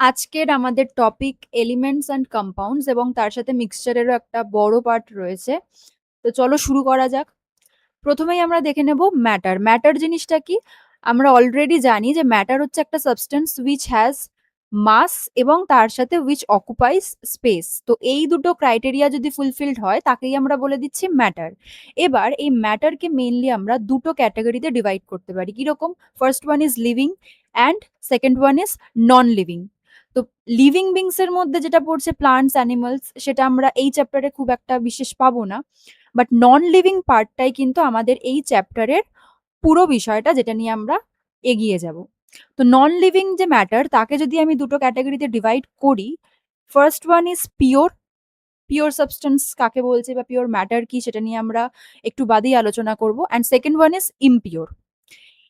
আজকের আমাদের topic elements and compounds এবং তার সাথে মিক্সচারেরও একটা বড় পার্ট রয়েছে। তো চলো শুরু করা যাক। প্রথমেই আমরা দেখে নেব ম্যাটার। ম্যাটার জিনিসটা কি? আমরা অলরেডি জানি যে ম্যাটার হচ্ছে একটা সাবস্টেন্স উইচ হ্যাজ মাস এবং তার সাথে উইচ অকুপাইজ স্পেস। তো এই দুটো ক্রাইটেরিয়া যদি ফুলফিলড হয় তাকেই আমরা বলে দিচ্ছি ম্যাটার। এবার এই ম্যাটারকে মেইনলি আমরা দুটো ক্যাটাগরিতে ডিভাইড করতে পারি। কিরকম? First one is living and second one is non living. তো লিভিং বিংস এর মধ্যে যেটা পড়ছে প্লান্টস অ্যানিমালস, সেটা আমরা এই চ্যাপ্টারে খুব একটা বিশেষ পাবো না। বাট নন লিভিং পার্টটাই কিন্তু আমাদের এই চ্যাপ্টারের পুরো বিষয়টা, যেটা নিয়ে আমরা এগিয়ে যাব। তো নন লিভিং যে ম্যাটার, তাকে যদি আমি দুটো ক্যাটাগরিতে ডিভাইড করি, first one is pure. Pure substance কাকে বলছে বা পিওর ম্যাটার কি, সেটা নিয়ে আমরা একটু বাদেই আলোচনা করব। And second one is impure.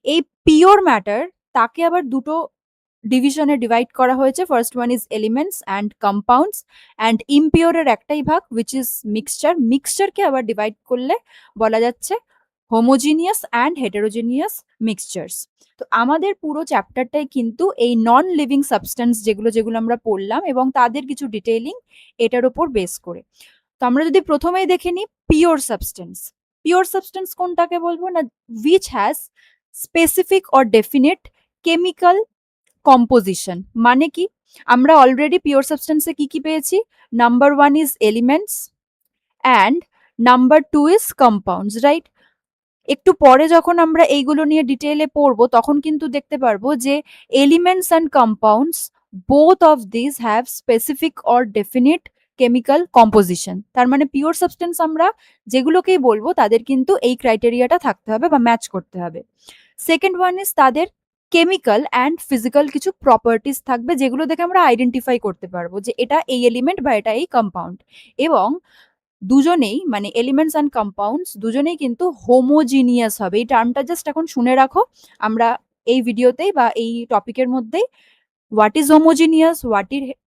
এই পিওর ম্যাটার, তাকে আবার দুটো ডিভিশনে ডিভাইড করা হয়েছে। First one is elements and compounds, and ইমপিওরের একটাই ভাগ উইচ ইজ মিক্সচার। মিক্সচারকে আবার ডিভাইড করলে বলা যাচ্ছে হোমোজিনিয়াস অ্যান্ড হেটেরোজিনিয়াস মিক্সচার্স। তো আমাদের পুরো চ্যাপ্টারটাই কিন্তু এই নন লিভিং সাবস্টেন্স যেগুলো যেগুলো আমরা পড়লাম এবং তাদের কিছু ডিটেইলিং এটার উপর বেস করে। তো আমরা যদি প্রথমেই দেখে নিই পিওর সাবস্টেন্স। পিওর সাবস্টেন্স কোনটাকে বলবো না? Which has specific or definite chemical composition. মানে কি? আমরা অলরেডি পিওর সাবস্টেন্সে কি কি পেয়েছি? Number one is elements and number two is compounds, right? একটু পরে যখন আমরা এইগুলো নিয়ে ডিটেইলে পড়বো তখন কিন্তু দেখতে পারবো যে elements and compounds, both of this have specific or definite chemical composition. তার মানে পিওর সাবস্টেন্স আমরা যেগুলোকেই বলবো তাদের কিন্তু এই ক্রাইটেরিয়াটা থাকতে হবে বা ম্যাচ করতে হবে। সেকেন্ড ওয়ান ইজ তাদের কেমিক্যাল অ্যান্ড ফিজিক্যাল কিছু প্রপার্টিস থাকবে যেগুলো দেখে আমরা আইডেন্টিফাই করতে পারবো যে এটা এই এলিমেন্ট বা এটা এই কম্পাউন্ড। এবং দুজনেই মানে এলিমেন্টস অ্যান্ড কম্পাউন্ডস দুজনেই কিন্তু হোমোজিনিয়াস হবে। এই টার্মটা জাস্ট এখন শুনে রাখো। আমরা এই ভিডিওতেই বা এই টপিকের মধ্যেই what is homogeneous,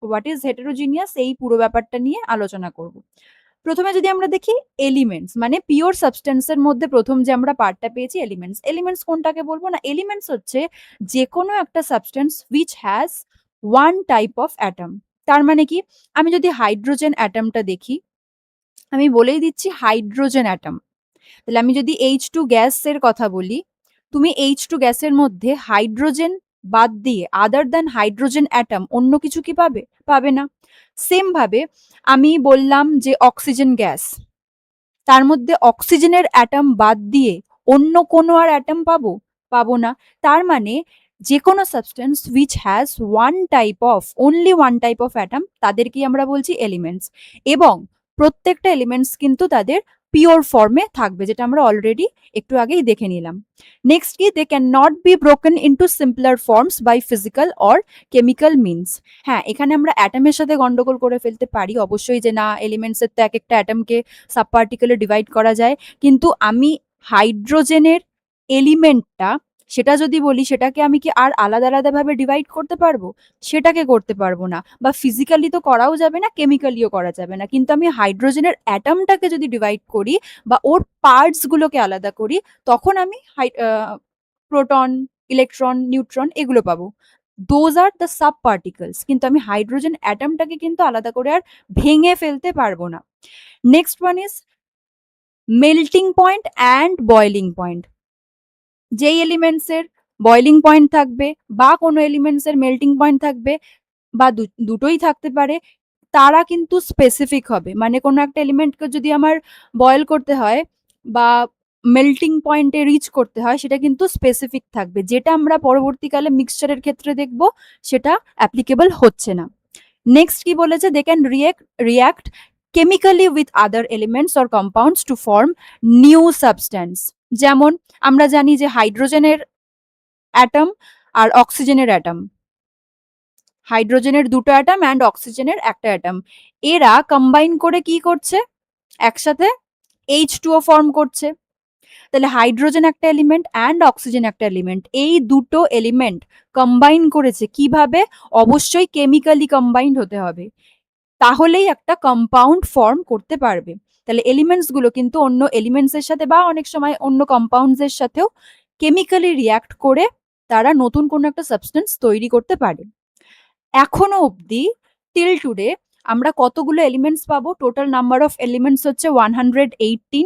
what is heterogeneous, এই পুরো ব্যাপারটা নিয়ে আলোচনা করব। প্রথমে যদি আমরা দেখি এলিমেন্টস, মানে পিওর সাবস্টেন্সের মধ্যে প্রথম যে আমরা পার্টটা পেয়েছি এলিমেন্টস। এলিমেন্টস কোনটাকে বলবো না? এলিমেন্টস হচ্ছে যে কোনো একটা substance which has one type of atom. তার মানে কি? আমি যদি হাইড্রোজেন অ্যাটমটা দেখি, আমি বলেই দিচ্ছি হাইড্রোজেন অ্যাটম। তাহলে আমি যদি H2 গ্যাসের কথা বলি, তুমি H2 গ্যাসের মধ্যে হাইড্রোজেন বাদ দিয়ে আদার দ্যান হাইড্রোজেন অ্যাটম অন্য কিছু কি পাবে? পাবে না। সেম ভাবে আমি বললাম যে অক্সিজেন গ্যাস, তার মধ্যে অক্সিজেনের অ্যাটম বাদ দিয়ে অন্য কোনো আর অ্যাটম পাবো? পাবো না। তার মানে যে কোনো substance which has only one type of atom, তাদেরকেই আমরা বলছি এলিমেন্টস। এবং প্রত্যেকটা এলিমেন্টস কিন্তু তাদের পিওর ফর্মে থাকবে, যেটা আমরা অলরেডি একটু আগেই দেখে নিলাম। নেক্সট কি? They can not be broken into simpler forms by physical or chemical means. হ্যাঁ, এখানে আমরা অ্যাটমের সাথে গন্ডগোল করে ফেলতে পারি অবশ্যই, যে না এলিমেন্টসের তো এক একটা অ্যাটমকে সাব পার্টিকেলে ডিভাইড করা যায়, কিন্তু আমি হাইড্রোজেনের এলিমেন্টটা, সেটা যদি বলি, সেটাকে আমি কি আর আলাদা আলাদা ভাবে ডিভাইড করতে পারবো? সেটাকে করতে পারবো না। বা ফিজিক্যালি তো করাও যাবে না, কেমিক্যালিও করা যাবে না। কিন্তু আমি হাইড্রোজেনের অ্যাটমটাকে যদি ডিভাইড করি বা ওর পার্টস গুলোকে আলাদা করি, তখন আমি প্রোটন, ইলেকট্রন, নিউট্রন এগুলো পাবো। Those are the sub particles. কিন্তু আমি হাইড্রোজেন অ্যাটমটাকে কিন্তু আলাদা করে আর ভেঙে ফেলতে পারবো না। Next one is melting point and boiling point. যেই এলিমেন্টস এর বয়লিং পয়েন্ট থাকবে বা কোনো এলিমেন্টস এর মেল্টিং পয়েন্ট থাকবে বা দুটোই থাকতে পারে, তারা কিন্তু স্পেসিফিক হবে। মানে কোনো একটা এলিমেন্টকে যদি আমার বয়েল করতে হয় বা মেল্টিং পয়েন্টে রিচ করতে হয়, সেটা কিন্তু স্পেসিফিক থাকবে, যেটা আমরা পরবর্তীকালে মিক্সচারের ক্ষেত্রে দেখব সেটা অ্যাপ্লিকেবল হচ্ছে না। নেক্সট কি বলেছে? They can react chemically with other elements or compounds to form new substance. যেমন আমরা জানি যে হাইড্রোজেনের অ্যাটম আর অক্সিজেনের অ্যাটম, হাইড্রোজেনের দুটো অ্যাটম অ্যান্ড অক্সিজেনের একটা অ্যাটম, এরা কম্বাইন করে কি করছে? একসাথে H2O ফর্ম করছে। তাহলে হাইড্রোজেন একটা এলিমেন্ট অ্যান্ড অক্সিজেন একটা এলিমেন্ট, এই দুটো এলিমেন্ট কম্বাইন করেছে কিভাবে? অবশ্যই কেমিক্যালি কম্বাইন্ড হতে হবে, তাহলেই একটা কম্পাউন্ড ফর্ম করতে পারবে। তাহলে এলিমেন্টস গুলো কিন্তু অন্য এলিমেন্টস এর সাথে বা অনেক সময় অন্য কম্পাউন্ডস এর সাথেও কেমিক্যালি রিয়াক্ট করে তারা নতুন কোনো একটা সাবস্টেন্স তৈরি করতে পারে। এখনো অবধি টিল টুডে আমরা কতগুলো এলিমেন্টস পাবো? টোটাল নাম্বার অফ এলিমেন্টস হচ্ছে 118।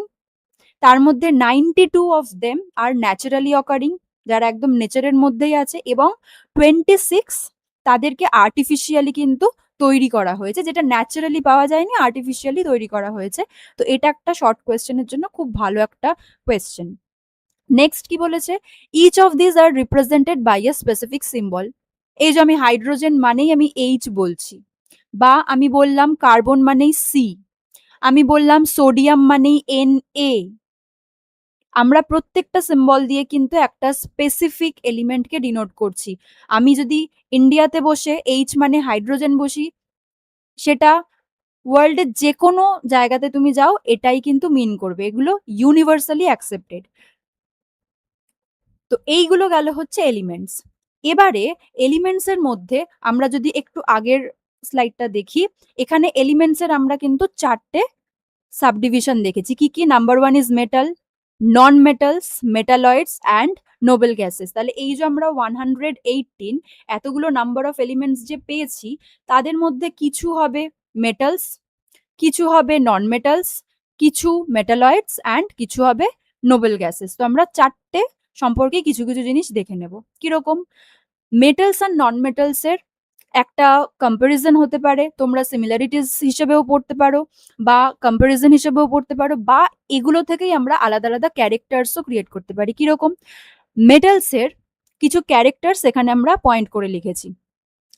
তার মধ্যে 92 of them are naturally occurring, যারা একদম নেচারের মধ্যেই আছে, এবং 26 তাদেরকে আর্টিফিশিয়ালি কিন্তু তৈরি করা হয়েছে, যেটা ন্যাচারালি পাওয়া যায়নি, আর্টিফিশিয়ালি তৈরি করা হয়েছে। তো এটা একটা শর্ট কোয়েশ্চেনের জন্য খুব ভালো একটা কোয়েশ্চেন। নেক্সট কি বলেছে? Each of this are represented by a specific symbol. এই যে আমি হাইড্রোজেন মানেই আমি এইচ বলছি, বা আমি বললাম কার্বন মানেই সি, আমি বললাম সোডিয়াম মানেই এন এ। আমরা প্রত্যেকটা সিম্বল দিয়ে কিন্তু একটা স্পেসিফিক এলিমেন্টকে ডিনোট করছি। আমি যদি ইন্ডিয়াতে বসে এইচ মানে হাইড্রোজেন বসি, সেটা ওয়ার্ল্ডের যে কোনো জায়গাতে তুমি যাও এটাই কিন্তু মিন করবে। এগুলো ইউনিভার্সালি অ্যাকসেপ্টেড। তো এইগুলো গেল হচ্ছে এলিমেন্টস। এবারে এলিমেন্টস এর মধ্যে আমরা যদি একটু আগের স্লাইডটা দেখি, এখানে এলিমেন্টস এর আমরা কিন্তু চারটে সাবডিভিশন দেখেছি। কি কি? Number one is metal, non metals, metalloids and Nobel gases. তাহলে এই যে আমরা 118 এতগুলো নাম্বার অফ এলিমেন্টস যে পেয়েছি, তাদের মধ্যে কিছু হবে মেটালস, কিছু হবে নন মেটালস, কিছু মেটালয়েডস অ্যান্ড কিছু হবে নোবেল গ্যাসেস। তো আমরা চারটে সম্পর্কে কিছু কিছু জিনিস দেখে নেব। কিরকম? মেটালস আর নন মেটালস এর একটা কম্পারিজন হতে পারে, তোমরা সিমিলারিটিস হিসেবেও পড়তে পারো বা কম্পারিজন হিসেবেও পড়তে পারো, বা এগুলো থেকেই আমরা আলাদা আলাদা ক্যারেক্টার্সও ক্রিয়েট করতে পারি। কিরকম? মেটালস এর কিছু ক্যারেক্টার্স এখানে আমরা পয়েন্ট করে লিখেছি,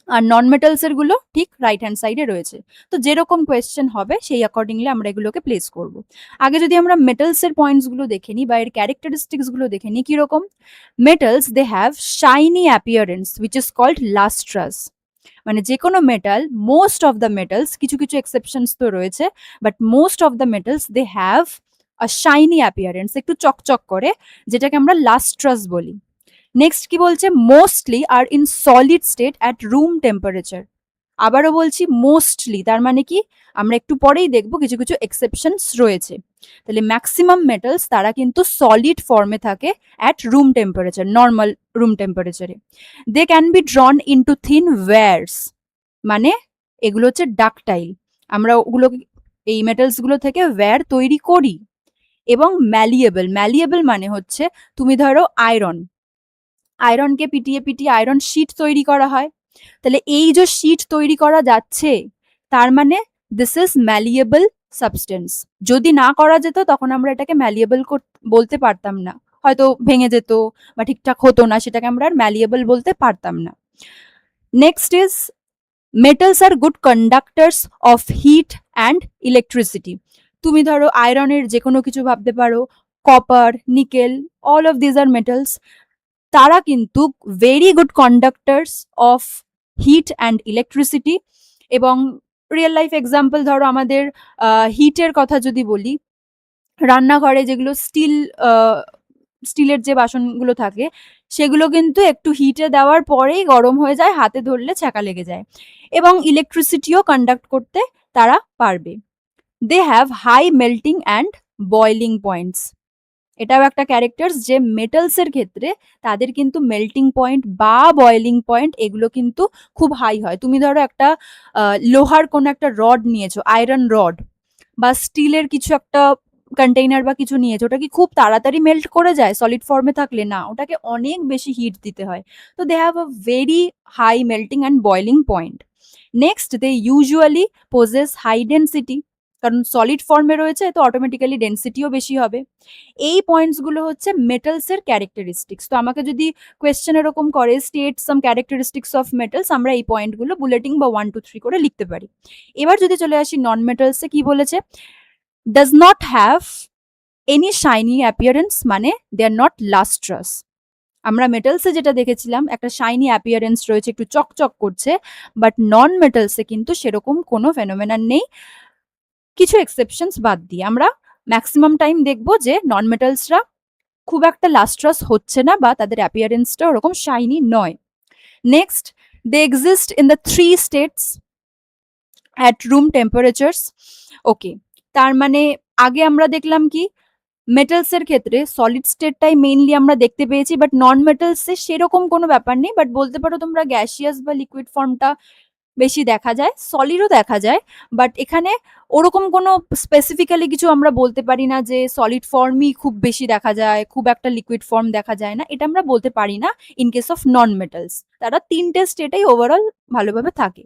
আর নন মেটালস এর গুলো ঠিক রাইট হ্যান্ড সাইডে রয়েছে। তো যেরকম কোয়েশ্চেন হবে সেই অ্যাকর্ডিংলি আমরা এগুলোকে প্লেস করব। আগে যদি আমরা মেটালস এর পয়েন্টস গুলো দেখে নিই বা এর ক্যারেক্টারিস্টিক্স গুলো দেখে নিই, কিরকম? Metals they have shiny appearance which is called lustrous. মানে যে কোনো metal, most of the metals, কিছু কিছু এক্সেপশনস তো রয়েছে, but most of the metals they have a shiny appearance, একটু চকচক করে, যেটাকে আমরা লাস্ট্রাস বলি। নেক্সট কি বলছে? Mostly are in solid state at room temperature. আবারও বলছি মোস্টলি, তার মানে কি? আমরা একটু পরেই দেখবো কিছু কিছু এক্সেপশনস রয়েছে। তাহলে ম্যাক্সিমাম মেটালস তারা কিন্তু সলিড ফর্মে থাকে at room temperature, normal room টেম্পারেচারে। They can be drawn into thin wires, মানে এগুলো হচ্ছে ডাকটাইল, আমরা ওগুলো এই মেটালস গুলো থেকে ওয়্যার তৈরি করি। এবং ম্যালিয়েবল, ম্যালিয়েবল মানে হচ্ছে তুমি ধরো আয়রন, আয়রনকে পিটিয়ে পিটিয়ে আয়রন শিট তৈরি করা হয়। তাহলে এই যে শিট তৈরি করা যাচ্ছে, তার মানে দিস ইজ ম্যালিয়েবল সাবস্টেন্স। যদি না করা যেত তখন আমরা এটাকে ম্যালিয়েবল বলতে পারতাম না, হয়তো ভেঙে যেত বা ঠিকঠাক হতো না, সেটাকে আমরা আর ম্যালিয়েবল বলতে পারতাম না। Next is metals are good conductors of heat and electricity. তুমি ধরো আয়রনের যে কোনো কিছু ভাবতে পারো, copper, nickel, all of these are metals, তারা কিন্তু very good conductors of heat and electricity. এবং রিয়েল লাইফ এক্সাম্পল ধরো আমাদের হিটের কথা যদি বলি, রান্নাঘরে যেগুলো স্টিলের যে বাসনগুলো থাকে, সেগুলো কিন্তু একটু হিটে দেওয়ার পরেই গরম হয়ে যায়, হাতে ধরলে ছ্যাঁকা লেগে যায়। এবং ইলেকট্রিসিটিও কন্ডাক্ট করতে তারা পারবে। They have high melting and boiling points. এটাও একটা ক্যারেক্টার্স যে মেটালস এর ক্ষেত্রে তাদের কিন্তু মেল্টিং পয়েন্ট বা বয়েলিং পয়েন্ট এগুলো কিন্তু খুব হাই হয়। তুমি ধরো একটা লোহার কোনো একটা রড নিয়েছো, আয়রন রড, বা স্টিলের কিছু একটা কন্টেইনার বা কিছু নিয়েছো, ওটা কি খুব তাড়াতাড়ি মেল্ট করে যায় সলিড ফর্মে থাকলে? না, ওটাকে অনেক বেশি হিট দিতে হয়। তো they have a very high melting and boiling point. Next, they usually possess high density, কারণ সলিড ফর্মে রয়েছে তো অটোমেটিক্যালি ডেন্সিটিও বেশি হবে। এই পয়েন্টসগুলো হচ্ছে মেটালস এর ক্যারেক্টারিস্টিক্স। তো আমাকে যদি কোয়েশ্চেন এরকম করে state some characteristics of metals, আমরা এই পয়েন্টগুলো বুলেটিং বা 1 2 3 করে লিখতে পারি। এবার যদি চলে আসি নন মেটালসে, কি বলেছে? Does not have any shiny appearance, মানে দে আর নট লাস্ট্রাস। আমরা মেটালসে যেটা দেখেছিলাম একটা শাইনি অ্যাপিয়ারেন্স রয়েছে, একটু চকচক করছে, বাট নন মেটালসে কিন্তু সেরকম কোনো ফেনোমেনন নেই, কিছু এক্সেপশনস বাদ দিয়ে। আমরা ম্যাক্সিমাম টাইম দেখবো যে নন মেটালসরা খুব একটা লাস্ট্রাস হচ্ছে না বা তাদের অ্যাপিয়ারেন্সটা ওরকম শাইনি নয়। Next, they exist in the 3 states at room temperatures. Okay, তার মানে আগে আমরা দেখলাম কি মেটালস এর ক্ষেত্রে সলিড স্টেটটাই মেইনলি আমরা দেখতে পেয়েছি, বাট নন মেটালসে সেরকম কোনো ব্যাপার নেই, বাট বলতে পারো তোমরা গ্যাসিয়াস বা লিকুইড ফর্মটা বেশি দেখা যায়, সলিডও দেখা যায়, বাট এখানে ওরকম কোনো স্পেসিফিক্যালি কিছু আমরা বলতে পারি না যে সলিড ফর্মই খুব বেশি দেখা যায়, খুব একটা লিকুইড ফর্ম দেখা যায় না, এটা আমরা বলতে পারি না in case of non metals. তারা তিনটে স্টেটেই ওভারঅল ভালোভাবে থাকে।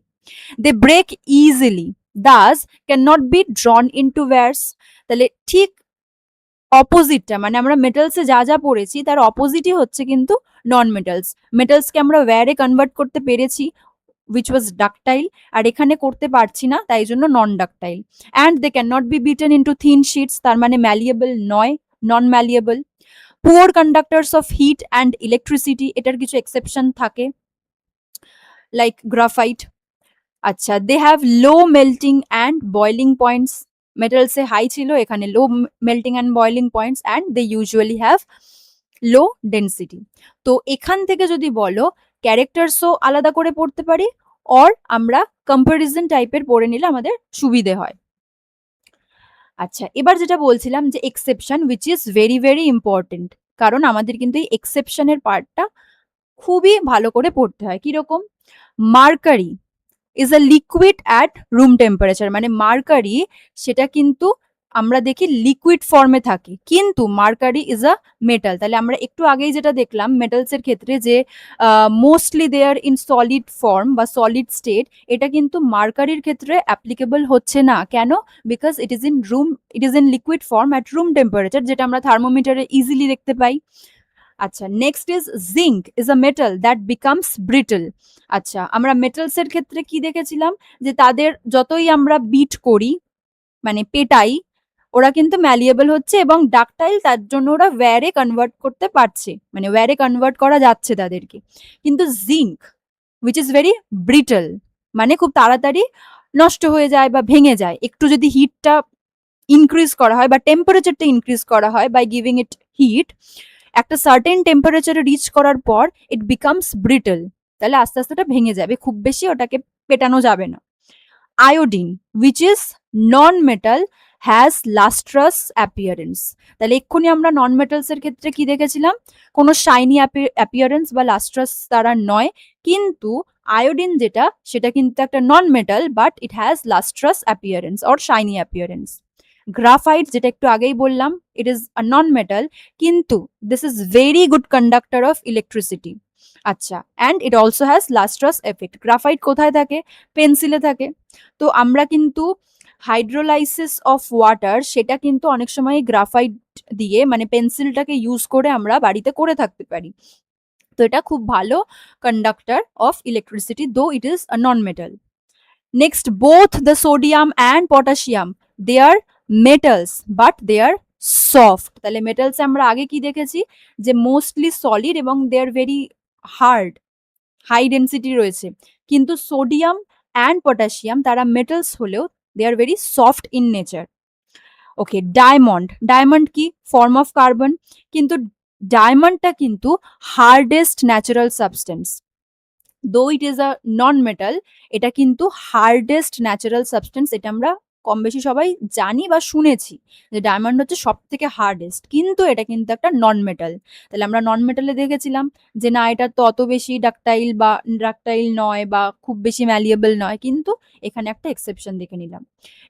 They break easily, thus can not be drawn into wires. তাহলে ঠিক অপোজিটটা, মানে আমরা মেটালসে যা যা পড়েছি তার অপোজিটই হচ্ছে কিন্তু নন মেটালস। মেটালসকে আমরা ওয়্যারে কনভার্ট করতে পেরেছি, which was ductile, আর এখানে করতে পারছি না, তাই জন্য non ductile. And they can not be beaten into thin sheets, তার মানে ম্যালিয়েবল নয়, non malleable. Poor conductors of heat and electricity, এটার কিছু এক্সেপশন থাকে, লাইক গ্রাফাইট। আচ্ছা, they have low melting and boiling points. মেটালসে হাই ছিল, এখানে low melting and boiling points, and they usually have low density. তো এখান থেকে যদি বলো ক্যারেক্টার্সও আলাদা করে পড়তে পারি, অর আমরা কম্পারিজন টাইপের পড়ে নিলে আমাদের সুবিধে হয়। আচ্ছা, এবার যেটা বলছিলাম যে exception, which is very very important, কারণ আমাদের কিন্তু এই এক্সেপশনের পার্টটা খুবই ভালো করে পড়তে হয়। কিরকম? Mercury is a liquid at room temperature, মানে মার্কারি সেটা কিন্তু আমরা দেখি লিকুইড ফর্মে থাকে, কিন্তু মার্কারি ইজ আ মেটাল। তাহলে আমরা একটু আগেই যেটা দেখলাম মেটালস এর ক্ষেত্রে যে mostly there in solid form বা সলিড স্টেট, এটা কিন্তু মার্কারির ক্ষেত্রে অ্যাপ্লিকেবল হচ্ছে না। কেন? Because it is in liquid form at room temperature, যেটা আমরা থার্মোমিটারে ইজিলি দেখতে পাই। আচ্ছা, next is zinc is a metal that becomes brittle. আচ্ছা, আমরা মেটালস এর ক্ষেত্রে কি দেখেছিলাম যে তাদের যতই আমরা বিট করি, মানে পেটাই, ওরা কিন্তু ম্যালিয়েবল হচ্ছে এবং ডাকটাইল, তার জন্য ওরা ওয়্যারে কনভার্ট করতে পারছে, মানে ওয়্যারে কনভার্ট করা যাচ্ছে তাদেরকে। কিন্তু zinc which is very brittle, মানে খুব তাড়াতাড়ি নষ্ট হয়ে যায় বা ভেঙে যায়, একটু যদি হিটটা ইনক্রিজ করা হয় বা টেম্পারেচারটা ইনক্রিজ করা হয় বাই গিভিং ইট হিট, একটা সার্টেন টেম্পারেচারে রিচ করার পর ইট বিকামস ব্রিটল, তাহলে আস্তে আস্তে ওটা ভেঙে যাবে, খুব বেশি ওটাকে পেটানো যাবে না। Iodine which is non metal has lustrous appearance. তাহলে এক্ষুনি আমরা নন মেটালস এর ক্ষেত্রে কি দেখেছিলাম? কোনো শাইনি অ্যাপিয়ারেন্স বা লাস্ট্রাস তারা নয়, কিন্তু আয়োডিন যেটা, সেটা কিন্তু একটা non metal, but it has lustrous appearance or shiny appearance. Graphite, যেটা একটু আগেই বললাম, it is a non metal, কিন্তু this is very good conductor of electricity. আচ্ছা, and it also has lustrous effect. Graphite কোথায় থাকে? পেন্সিলে থাকে। তো আমরা কিন্তু হাইড্রোলাইসিস অফ ওয়াটার, সেটা কিন্তু অনেক সময় গ্রাফাইট দিয়ে, মানে পেন্সিলটাকে ইউজ করে আমরা বাড়িতে করে থাকতে পারি। তো এটা খুব ভালো conductor of electricity, though it is a non metal. Next, both the sodium and potassium, they are metals but they are soft. তাহলে মেটালস আমরা আগে কি দেখেছি যে মোস্টলি সলিড এবং they are very hard, high density রয়েছে, কিন্তু sodium and potassium তারা মেটালস হলেও they are very soft in nature. Okay, diamond, diamond কি? ফর্ম অফ কার্বন, কিন্তু ডায়মন্ডটা কিন্তু হার্ডেস্ট ন্যাচারাল সাবস্টেন্স, দো it is a non metal, এটা কিন্তু হার্ডেস্ট ন্যাচারাল সাবস্টেন্স, এটা আমরা কম বেশি সবাই জানি বা শুনেছি যে ডায়মন্ড হচ্ছে সব থেকে হার্ডেস্ট, কিন্তু এটা কিন্তু একটা নন মেটাল। তাহলে আমরা নন মেটালে দেখেছিলাম যে না, এটা তো অত বেশি ডাকটাইল নয় বা খুব বেশি ম্যালিয়েবল নয়, কিন্তু এখানে একটা এক্সেপশন দেখে নিলাম।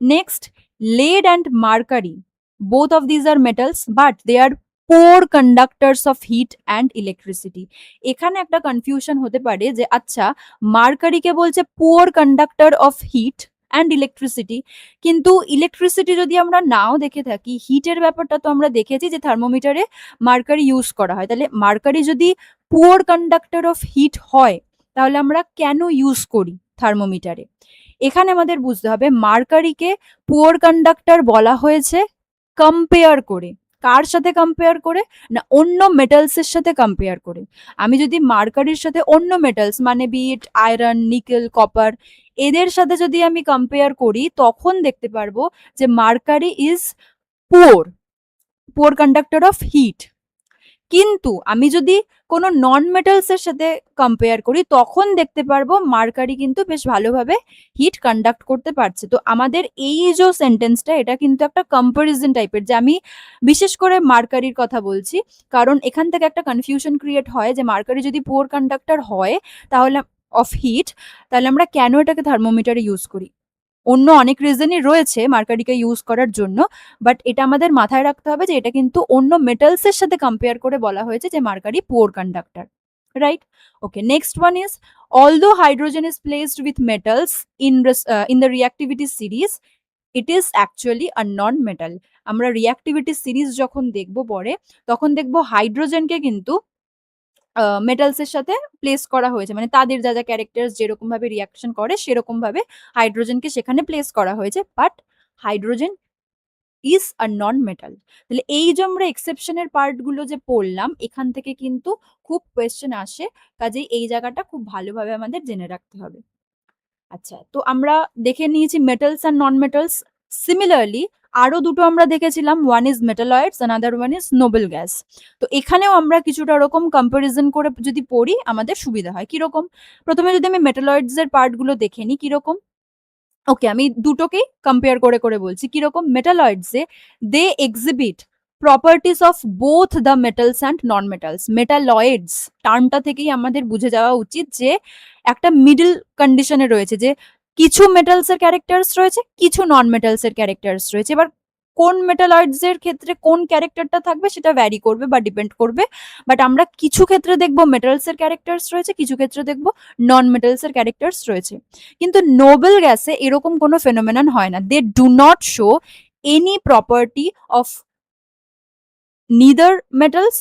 Next, lead and mercury, both of these are metals but they are poor conductors of heat and electricity. এখানে একটা কনফিউশন হতে পারে যে আচ্ছা, মার্কারিকে বলছে poor conductor of heat and electricity, কিন্তু ইলেকট্রিসিটি যদি আমরা নাও দেখে থাকি, হিটের ব্যাপারটা তো আমরা দেখেছি যে থার্মোমিটারে মার্কারি ইউজ করা হয়, তাহলে মার্কারি যদি পুয়ার কন্ডাক্টর অফ হিট হয়, তাহলে আমরা কেন ইউজ করি থার্মোমিটারে? এখানে আমাদের বুঝতে হবে মার্কারিকে পুয়ার কন্ডাক্টর বলা হয়েছে কম্পেয়ার করে। কার সাথে কম্পেয়ার করে? না, অন্য মেটালসের সাথে কম্পেয়ার করে। আমি যদি মার্কারির সাথে অন্য মেটালস, মানে বিট আয়রন, নিকেল, কপার, এদের সাথে যদি আমি কম্পেয়ার করি, তখন দেখতে পারবো যে mercury is poor conductor of heat, কিন্তু আমি যদি কোনো নন মেটালস এর সাথে কম্পেয়ার করি তখন দেখতে পারবো মার্কারি কিন্তু বেশ ভালোভাবে হিট কন্ডাক্ট করতে পারছে। তো আমাদের এই যে সেন্টেন্সটা এটা কিন্তু একটা কম্পারিজন টাইপের, যে আমি বিশেষ করে মার্কারির কথা বলছি, কারণ এখান থেকে একটা কনফিউশন ক্রিয়েট হয় যে মার্কারি যদি পুয়ার কন্ডাক্টর হয় তাহলে অফ হিট, তাহলে আমরা কেন এটাকে থার্মোমিটারে ইউজ করি। অন্য অনেক রিজনই রয়েছে মার্কারিকে ইউজ করার জন্য, বাট এটা আমাদের মাথায় রাখতে হবে যে এটা কিন্তু অন্য মেটালস এর সাথে কম্পেয়ার করে বলা হয়েছে যে mercury poor conductor, right? Okay, next one is although hydrogen is placed with metals in the reactivity series, it is actually a non metal. আমরা রিঅ্যাক্টিভিটি সিরিজ যখন দেখব পরে, তখন দেখব হাইড্রোজেনকে কিন্তু মেটালস এর সাথে প্লেস করা হয়েছে, মানে তাদের যা যা ক্যারেক্টার যেরকম ভাবে রিয়াকশন করে সেরকম ভাবে হাইড্রোজেনকে সেখানে প্লেস করা হয়েছে, but hydrogen is a non metal. তাহলে এই যে আমরা এক্সেপশনের পার্টগুলো যে পড়লাম, এখান থেকে কিন্তু খুব কোয়েশ্চেন আসে, কাজেই এই জায়গাটা খুব ভালোভাবে আমাদের জেনে রাখতে হবে। আচ্ছা, তো আমরা দেখে নিয়েছি মেটালস আর নন মেটালস। সিমিলারলি আরো দুটো আমরা দেখেছিলাম, one is metalloids, another one is Nobel gas. তো এখানেও আমরা কিছুটা ওরকম কম্পারিজন করে যদি পড়ি আমাদের সুবিধা হয়। কিরকম? প্রথমে যদি আমি মেটালয়েডস এর পার্টগুলো দেখে নিই কিরকম। ওকে, আমি দুটোকেই কম্পেয়ার করে করে বলছি কিরকম। মেটালয়েডসে they exhibit properties of both the metals and non metals. Metalloids টার্মটা থেকেই আমাদের বুঝে যাওয়া উচিত যে একটা মিডল কন্ডিশনে রয়েছে, যে কিছু মেটালস এর ক্যারেক্টার্স রয়েছে, কিছু নন মেটালস এর ক্যারেক্টার্স রয়েছে। এবার কোন মেটালয়েডস এর ক্ষেত্রে কোন ক্যারেক্টারটা থাকবে সেটা ভ্যারি করবে বা ডিপেন্ড করবে, বাট আমরা কিছু ক্ষেত্রে দেখবো মেটালস এর ক্যারেক্টার্স রয়েছে, কিছু ক্ষেত্রে দেখবো নন মেটালস এর ক্যারেক্টার্স রয়েছে। কিন্তু নোবেল গ্যাসে এরকম কোনো ফেনোমেনন হয় না। They do not show any property of neither metals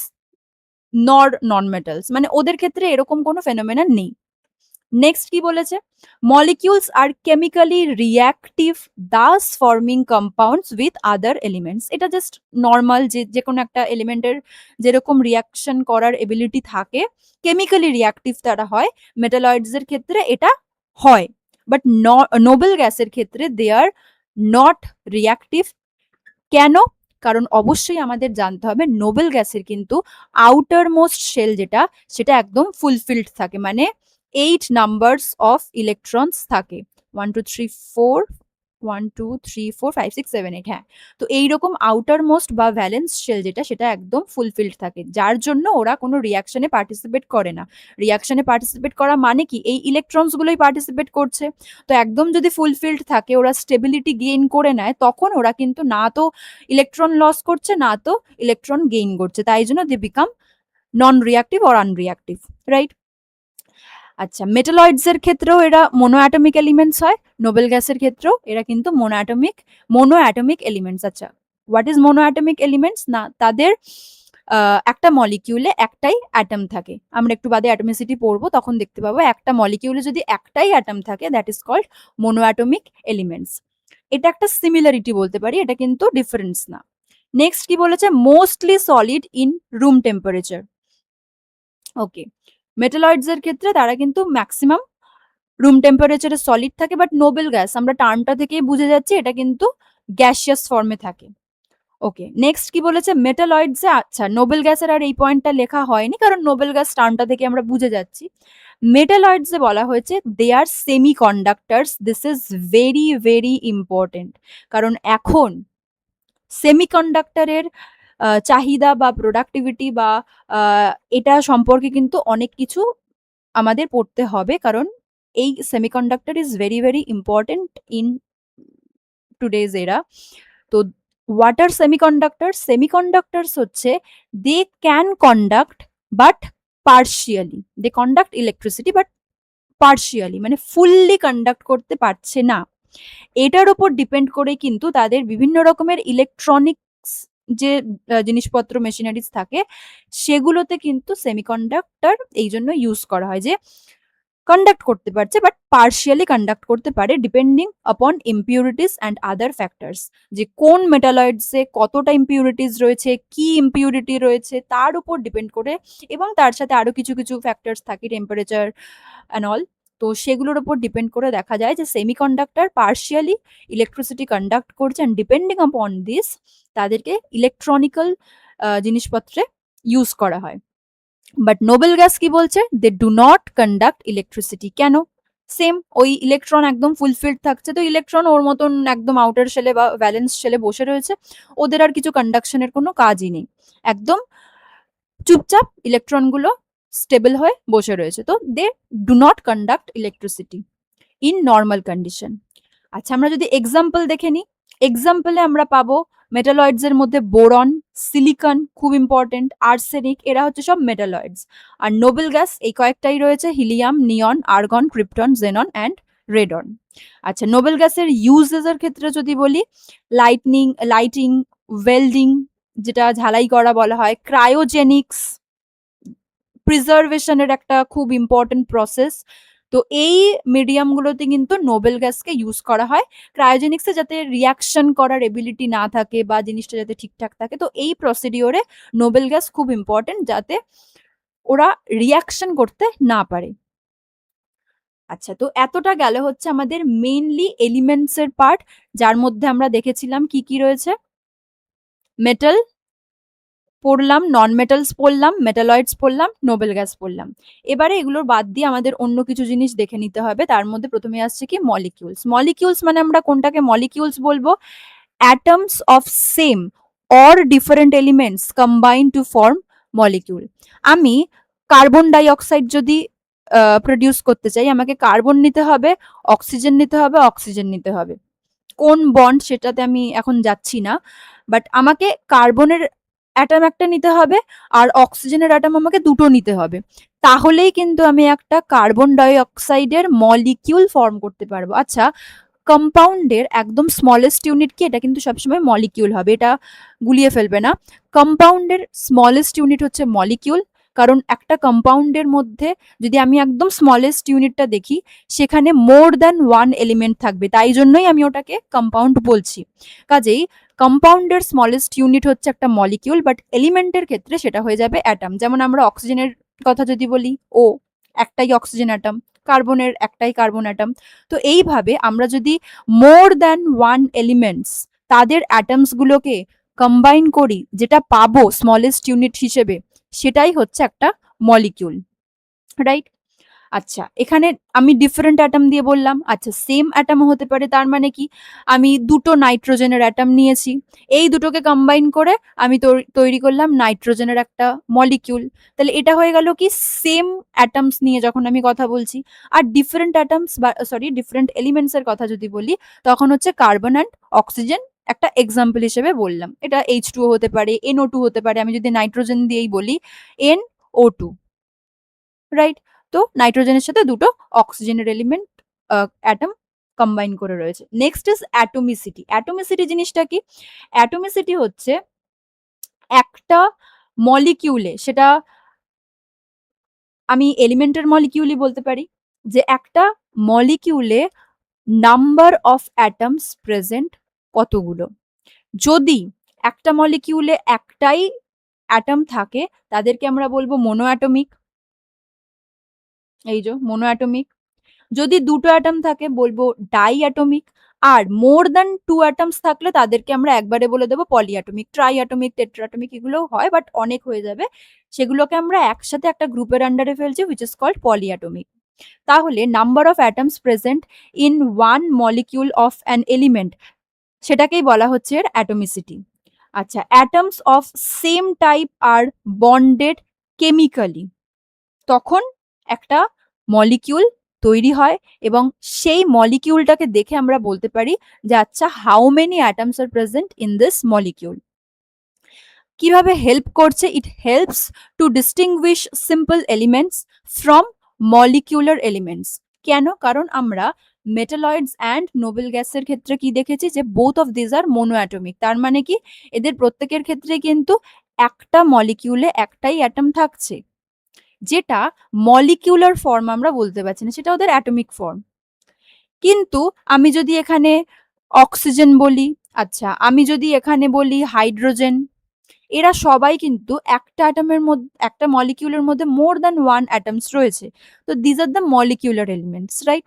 nor non metals, মানে ওদের ক্ষেত্রে এরকম কোনো ফেনোমেনন নেই। নেক্সট কি বলেছে? Molecules are chemically reactive thus forming compounds with other elements. এটা জাস্ট নর্মাল, যে কোনো একটা এলিমেন্টের যেরকম রিয়াকশন করার এবিলিটি থাকে, কেমিক্যালি রিঅ্যাক্টিভ তারা হয়, মেটালয়েডস এর ক্ষেত্রে এটা হয়, বাট নোবেল গ্যাসের ক্ষেত্রে দে আর নট রিঅ্যাক্টিভ। কেন? কারণ অবশ্যই আমাদের জানতে হবে নোবেল গ্যাসের কিন্তু আউটার মোস্ট শেল যেটা, সেটা একদম ফুলফিলড থাকে, মানে 8 নাম্বারস অফ ইলেকট্রনস থাকে। 1 2 3 4 1 2 3 4 5 6 7 8, হ্যাঁ। তো এইরকম আউটার মোস্ট বা ভ্যালেন্স শেল যেটা, সেটা একদম ফুলফিলড থাকে, যার জন্য ওরা কোনো রিয়াকশনে পার্টিসিপেট করে না। রিয়াকশনে পার্টিসিপেট করা মানে কি? এই ইলেকট্রনস গুলোই পার্টিসিপেট করছে। তো একদম যদি ফুলফিলড থাকে, ওরা স্টেবিলিটি গেইন করে নেয়, তখন ওরা কিন্তু না তো ইলেকট্রন লস করছে না তো ইলেকট্রন গেইন করছে, তাই জন্য they become non reactive or unreactive, right? আচ্ছা, মেটালয়েডস এর ক্ষেত্রেও এরা মোনো অ্যাটমিক এলিমেন্টস হয়, নোবেল গ্যাসের ক্ষেত্রেও এরা কিন্তু মোনো অ্যাটমিক এলিমেন্টস। আচ্ছা, what is mono atomic elements? না, তাদের একটা মলিকিউলে একটাই অ্যাটম থাকে। আমরা একটু বাদে অ্যাটমিসিটি পড়বো, তখন দেখতে পাবো একটা মলিকিউলে যদি একটাই অ্যাটম থাকে, that is called mono atomic elements. এটা একটা সিমিলারিটি বলতে পারি, এটা কিন্তু ডিফারেন্স না। নেক্সট কি বলেছে? Mostly solid in room temperature. Okay, metalloids এর ক্ষেত্রে তারা কিন্তু ম্যাক্সিমাম রুম টেম্পারেচারে সলিড থাকে, বাট নোবেল গ্যাস আমরা টার্মটা থেকেই বুঝে যাচ্ছি এটা কিন্তু গ্যাসিয়াস ফর্মে থাকে। ওকে, নেক্সট কি বলেছে? মেটালয়েডসে, আচ্ছা নোবেল গ্যাসের আর এই পয়েন্টটা লেখা হয়নি, কারণ নোবেল গ্যাস টার্মটা থেকে আমরা বুঝে যাচ্ছি। মেটালয়েডসে বলা হয়েছে they are semi conductors. This is very very important, কারণ এখন সেমিকন্ডাক্টরের চাহিদা বা প্রোডাক্টিভিটি বা এটা সম্পর্কে কিন্তু অনেক কিছু আমাদের পড়তে হবে, কারণ এই semiconductor is very very important in today's era. তো হোয়াট আর সেমিকন্ডাক্টরস? সেমিকন্ডাক্টরস হচ্ছে they can conduct but partially, they conduct electricity but partially, মানে ফুললি কন্ডাক্ট করতে পারছে না। এটার উপর ডিপেন্ড করে কিন্তু তাদের বিভিন্ন রকমের ইলেকট্রনিক্স যে জিনিসপত্র মেশিনারিজ থাকে, সেগুলোতে কিন্তু সেমিকন্ডাক্টর এই জন্য ইউজ করা হয়, যে কন্ডাক্ট করতে পারছে বাট পার্শিয়ালি কন্ডাক্ট করতে পারে, ডিপেন্ডিং আপন ইম্পিউরিটিস অ্যান্ড আদার ফ্যাক্টরস। যে কোন মেটালয়েডসে কতটা ইম্পিউরিটিস রয়েছে, কি ইম্পিউরিটি রয়েছে তার উপর ডিপেন্ড করে, এবং তার সাথে আরো কিছু কিছু ফ্যাক্টরস থাকে, টেম্পারেচার অ্যান্ড অল। তো সেগুলোর উপর ডিপেন্ড করে দেখা যায় যে সেমিকন্ডাক্টর পার্শিয়ালি ইলেকট্রিসিটি কন্ডাক্ট করছে, অ্যান্ড ডিপেন্ডিং আপন দিস তাদেরকে ইলেকট্রনিক্যাল জিনিসপত্রে ইউজ করা হয়। বাট নোবেল গ্যাস কি বলছে, they do not conduct electricity. কেন? সেম, ওই ইলেকট্রন একদম ফুলফিলড থাকছে, তো ইলেকট্রন ওর মতন একদম আউটার শেলে বা ভ্যালেন্স শেলে বসে রয়েছে, ওদের আর কিছু কন্ডাকশনের কোনো কাজই নেই, একদম চুপচাপ ইলেকট্রনগুলো স্টেবল হয়ে বসে রয়েছে, তো they do not conduct electricity in normal condition. আচ্ছা, আমরা যদি এক্সাম্পল দেখে নিই, এক্সাম্পলে আমরা পাবো মেটালয়েডস এর মধ্যে বোরন, সিলিকন খুব ইম্পর্টেন্ট, আর্সেনিক, এরা হচ্ছে সব মেটালয়েডস। আর নোবেল গ্যাস এই কয়েকটাই রয়েছে, helium, neon, argon, krypton, xenon and radon. আচ্ছা, নোবেল গ্যাসের ইউজেস এর ক্ষেত্রে যদি বলি, লাইটিং, ওয়েল্ডিং যেটা ঝালাই করা বলা হয়, ক্রায়োজেনিক্স, প্রিজার্ভেশনের একটা খুব ইম্পর্টেন্ট প্রসেস। তো এই মিডিয়ামগুলোতে কিন্তু নোবেল গ্যাসকে ইউজ করা হয়। ক্রায়োজেনিক্সে যাতে রিয়াকশন করার এবিলিটি না থাকে বা জিনিসটা যাতে ঠিকঠাক থাকে, তো এই প্রসিডিওরে নোবেল গ্যাস খুব ইম্পর্টেন্ট, যাতে ওরা রিয়াকশন করতে না পারে। আচ্ছা, তো এতটা গেল হচ্ছে আমাদের মেইনলি এলিমেন্টস এর পার্ট, যার মধ্যে আমরা দেখেছিলাম কি কি রয়েছে, মেটাল পড়লাম, নন মেটালস পড়লাম, মেটালয়েডস পড়লাম, নোবেল গ্যাস পড়লাম। এবারে এগুলোর বাদ দিয়ে আমাদের অন্য কিছু জিনিস দেখে নিতে হবে। তার মধ্যে প্রথমে আসছে কি, মলিকিউলস। মলিকিউলস মানে আমরা কোনটাকে মলিকিউলস বলবো, atoms of same or different elements combine to form molecule. আমি কার্বন ডাই অক্সাইড যদি প্রডিউস করতে চাই, আমাকে কার্বন নিতে হবে, অক্সিজেন নিতে হবে, অক্সিজেন নিতে হবে। কোন বন্ড সেটাতে আমি এখন যাচ্ছি না, বাট আমাকে কার্বনের অ্যাটম একটা নিতে হবে আর অক্সিজেনের অ্যাটম আমাকে দুটো নিতে হবে, তাহলেই কিন্তু আমি একটা কার্বন ডাই অক্সাইডের মলিকিউল ফর্ম করতে পারবো। আচ্ছা, কম্পাউন্ডের একদম স্মলেস্ট ইউনিট কি, এটা কিন্তু সবসময় মলিকিউল হবে, এটা গুলিয়ে ফেলবে না। কম্পাউন্ডের স্মলেস্ট ইউনিট হচ্ছে মলিকিউল, কারণ একটা কম্পাউন্ডের মধ্যে যদি আমি একদম স্মলেস্ট ইউনিটটা দেখি, সেখানে মোর দ্যান ওয়ান এলিমেন্ট থাকবে, তাই জন্যই আমি ওটাকে কম্পাউন্ড বলছি। কাজেই কম্পাউন্ডের স্মলেস্ট ইউনিট হচ্ছে একটা মলিকিউল, বাট এলিমেন্টের ক্ষেত্রে সেটা হয়ে যাবে অ্যাটম। যেমন আমরা অক্সিজেনের কথা যদি বলি, ও একটাই অক্সিজেন অ্যাটম, কার্বনের একটাই কার্বন অ্যাটম। তো এইভাবে আমরা যদি মোর দ্যান ওয়ান এলিমেন্টস তাদের অ্যাটমস গুলোকে কম্বাইন করি, যেটা পাবো স্মলেস্ট ইউনিট হিসেবে, সেটাই হচ্ছে একটা মলিকিউল, রাইট? আচ্ছা, এখানে আমি ডিফারেন্ট অ্যাটম দিয়ে বললাম। আচ্ছা, সেম অ্যাটমও হতে পারে, তার মানে কি, আমি দুটো নাইট্রোজেনের অ্যাটম নিয়েছি, এই দুটোকে কম্বাইন করে আমি তৈরি করলাম নাইট্রোজেনের একটা মলিকিউল। তাহলে এটা হয়ে গেল কি, সেম অ্যাটমস নিয়ে যখন আমি কথা বলছি। আর ডিফারেন্ট অ্যাটমস বা ডিফারেন্ট এলিমেন্টস এর কথা যদি বলি, তখন হচ্ছে কার্বন অ্যান্ড অক্সিজেন একটা এক্সাম্পল হিসেবে বললাম। এটা H2O হতে পারে, NO2 হতে পারে, আমি যদি নাইট্রোজেন দিয়েই বলি NO2, রাইট? তো নাইট্রোজেনের সাথে দুটো অক্সিজেনের এলিমেন্ট অ্যাটম কম্বাইন করে রয়েছে। Next is অ্যাটমিসিটি। অ্যাটমিসিটি জিনিসটা কি? অ্যাটমিসিটি হচ্ছে একটা মলিকিউলে, সেটা আমি এলিমেন্টের মলিকিউলই বলতে পারি, যে একটা মলিকিউলে নাম্বার অফ অ্যাটমস প্রেজেন্ট কতগুলো। যদি একটা মলিকিউলে একটাই অ্যাটম থাকে, তাদেরকে আমরা বলবো মোনো অ্যাটমিক, এই যে মোনো অ্যাটমিক। যদি দুটো অ্যাটম থাকে বলবো ডাই অ্যাটমিক, আর মোর দ্যান টু অ্যাটমস থাকলে তাদেরকে আমরা একবারে বলে দেবো poly atomic. Tri atomic, tetra atomic এগুলোও হয়, বাট অনেক হয়ে যাবে, সেগুলোকে আমরা একসাথে একটা গ্রুপের আন্ডারে ফেলছি, which is called poly atomic. তাহলে number of atoms present in one molecule of an element, সেটাকেই বলা হচ্ছে এর অ্যাটমিসিটি। আচ্ছা, atoms of same type are bonded chemically, তখন একটা মলিকিউল তৈরি হয়, এবং সেই মলিকিউলটাকে দেখে আমরা বলতে পারি যে আচ্ছা, how many atoms are present in this molecule. কিভাবে হেল্প করছে? It helps to distinguished simple elements from molecular elements. কেন? কারণ আমরা মেটালয়েডস অ্যান্ড নোবেল গ্যাসের ক্ষেত্রে কি দেখেছি, যে both of this are monoatomic. তার মানে কি, এদের প্রত্যেকের ক্ষেত্রে কিন্তু একটা মলিকিউলে একটাই অ্যাটম থাকছে, যেটা মলিকিউলার ফর্ম আমরা বলতে পারছি না, সেটা ওদের অ্যাটমিক ফর্ম। কিন্তু আমি যদি এখানে অক্সিজেন বলি, আচ্ছা আমি যদি এখানে বলি হাইড্রোজেন, এরা সবাই কিন্তু একটা অ্যাটমের মধ্যে, একটা মলিকিউলের মধ্যে মোর দ্যান ওয়ান অ্যাটমস রয়েছে। তো these are the molecular elements, right?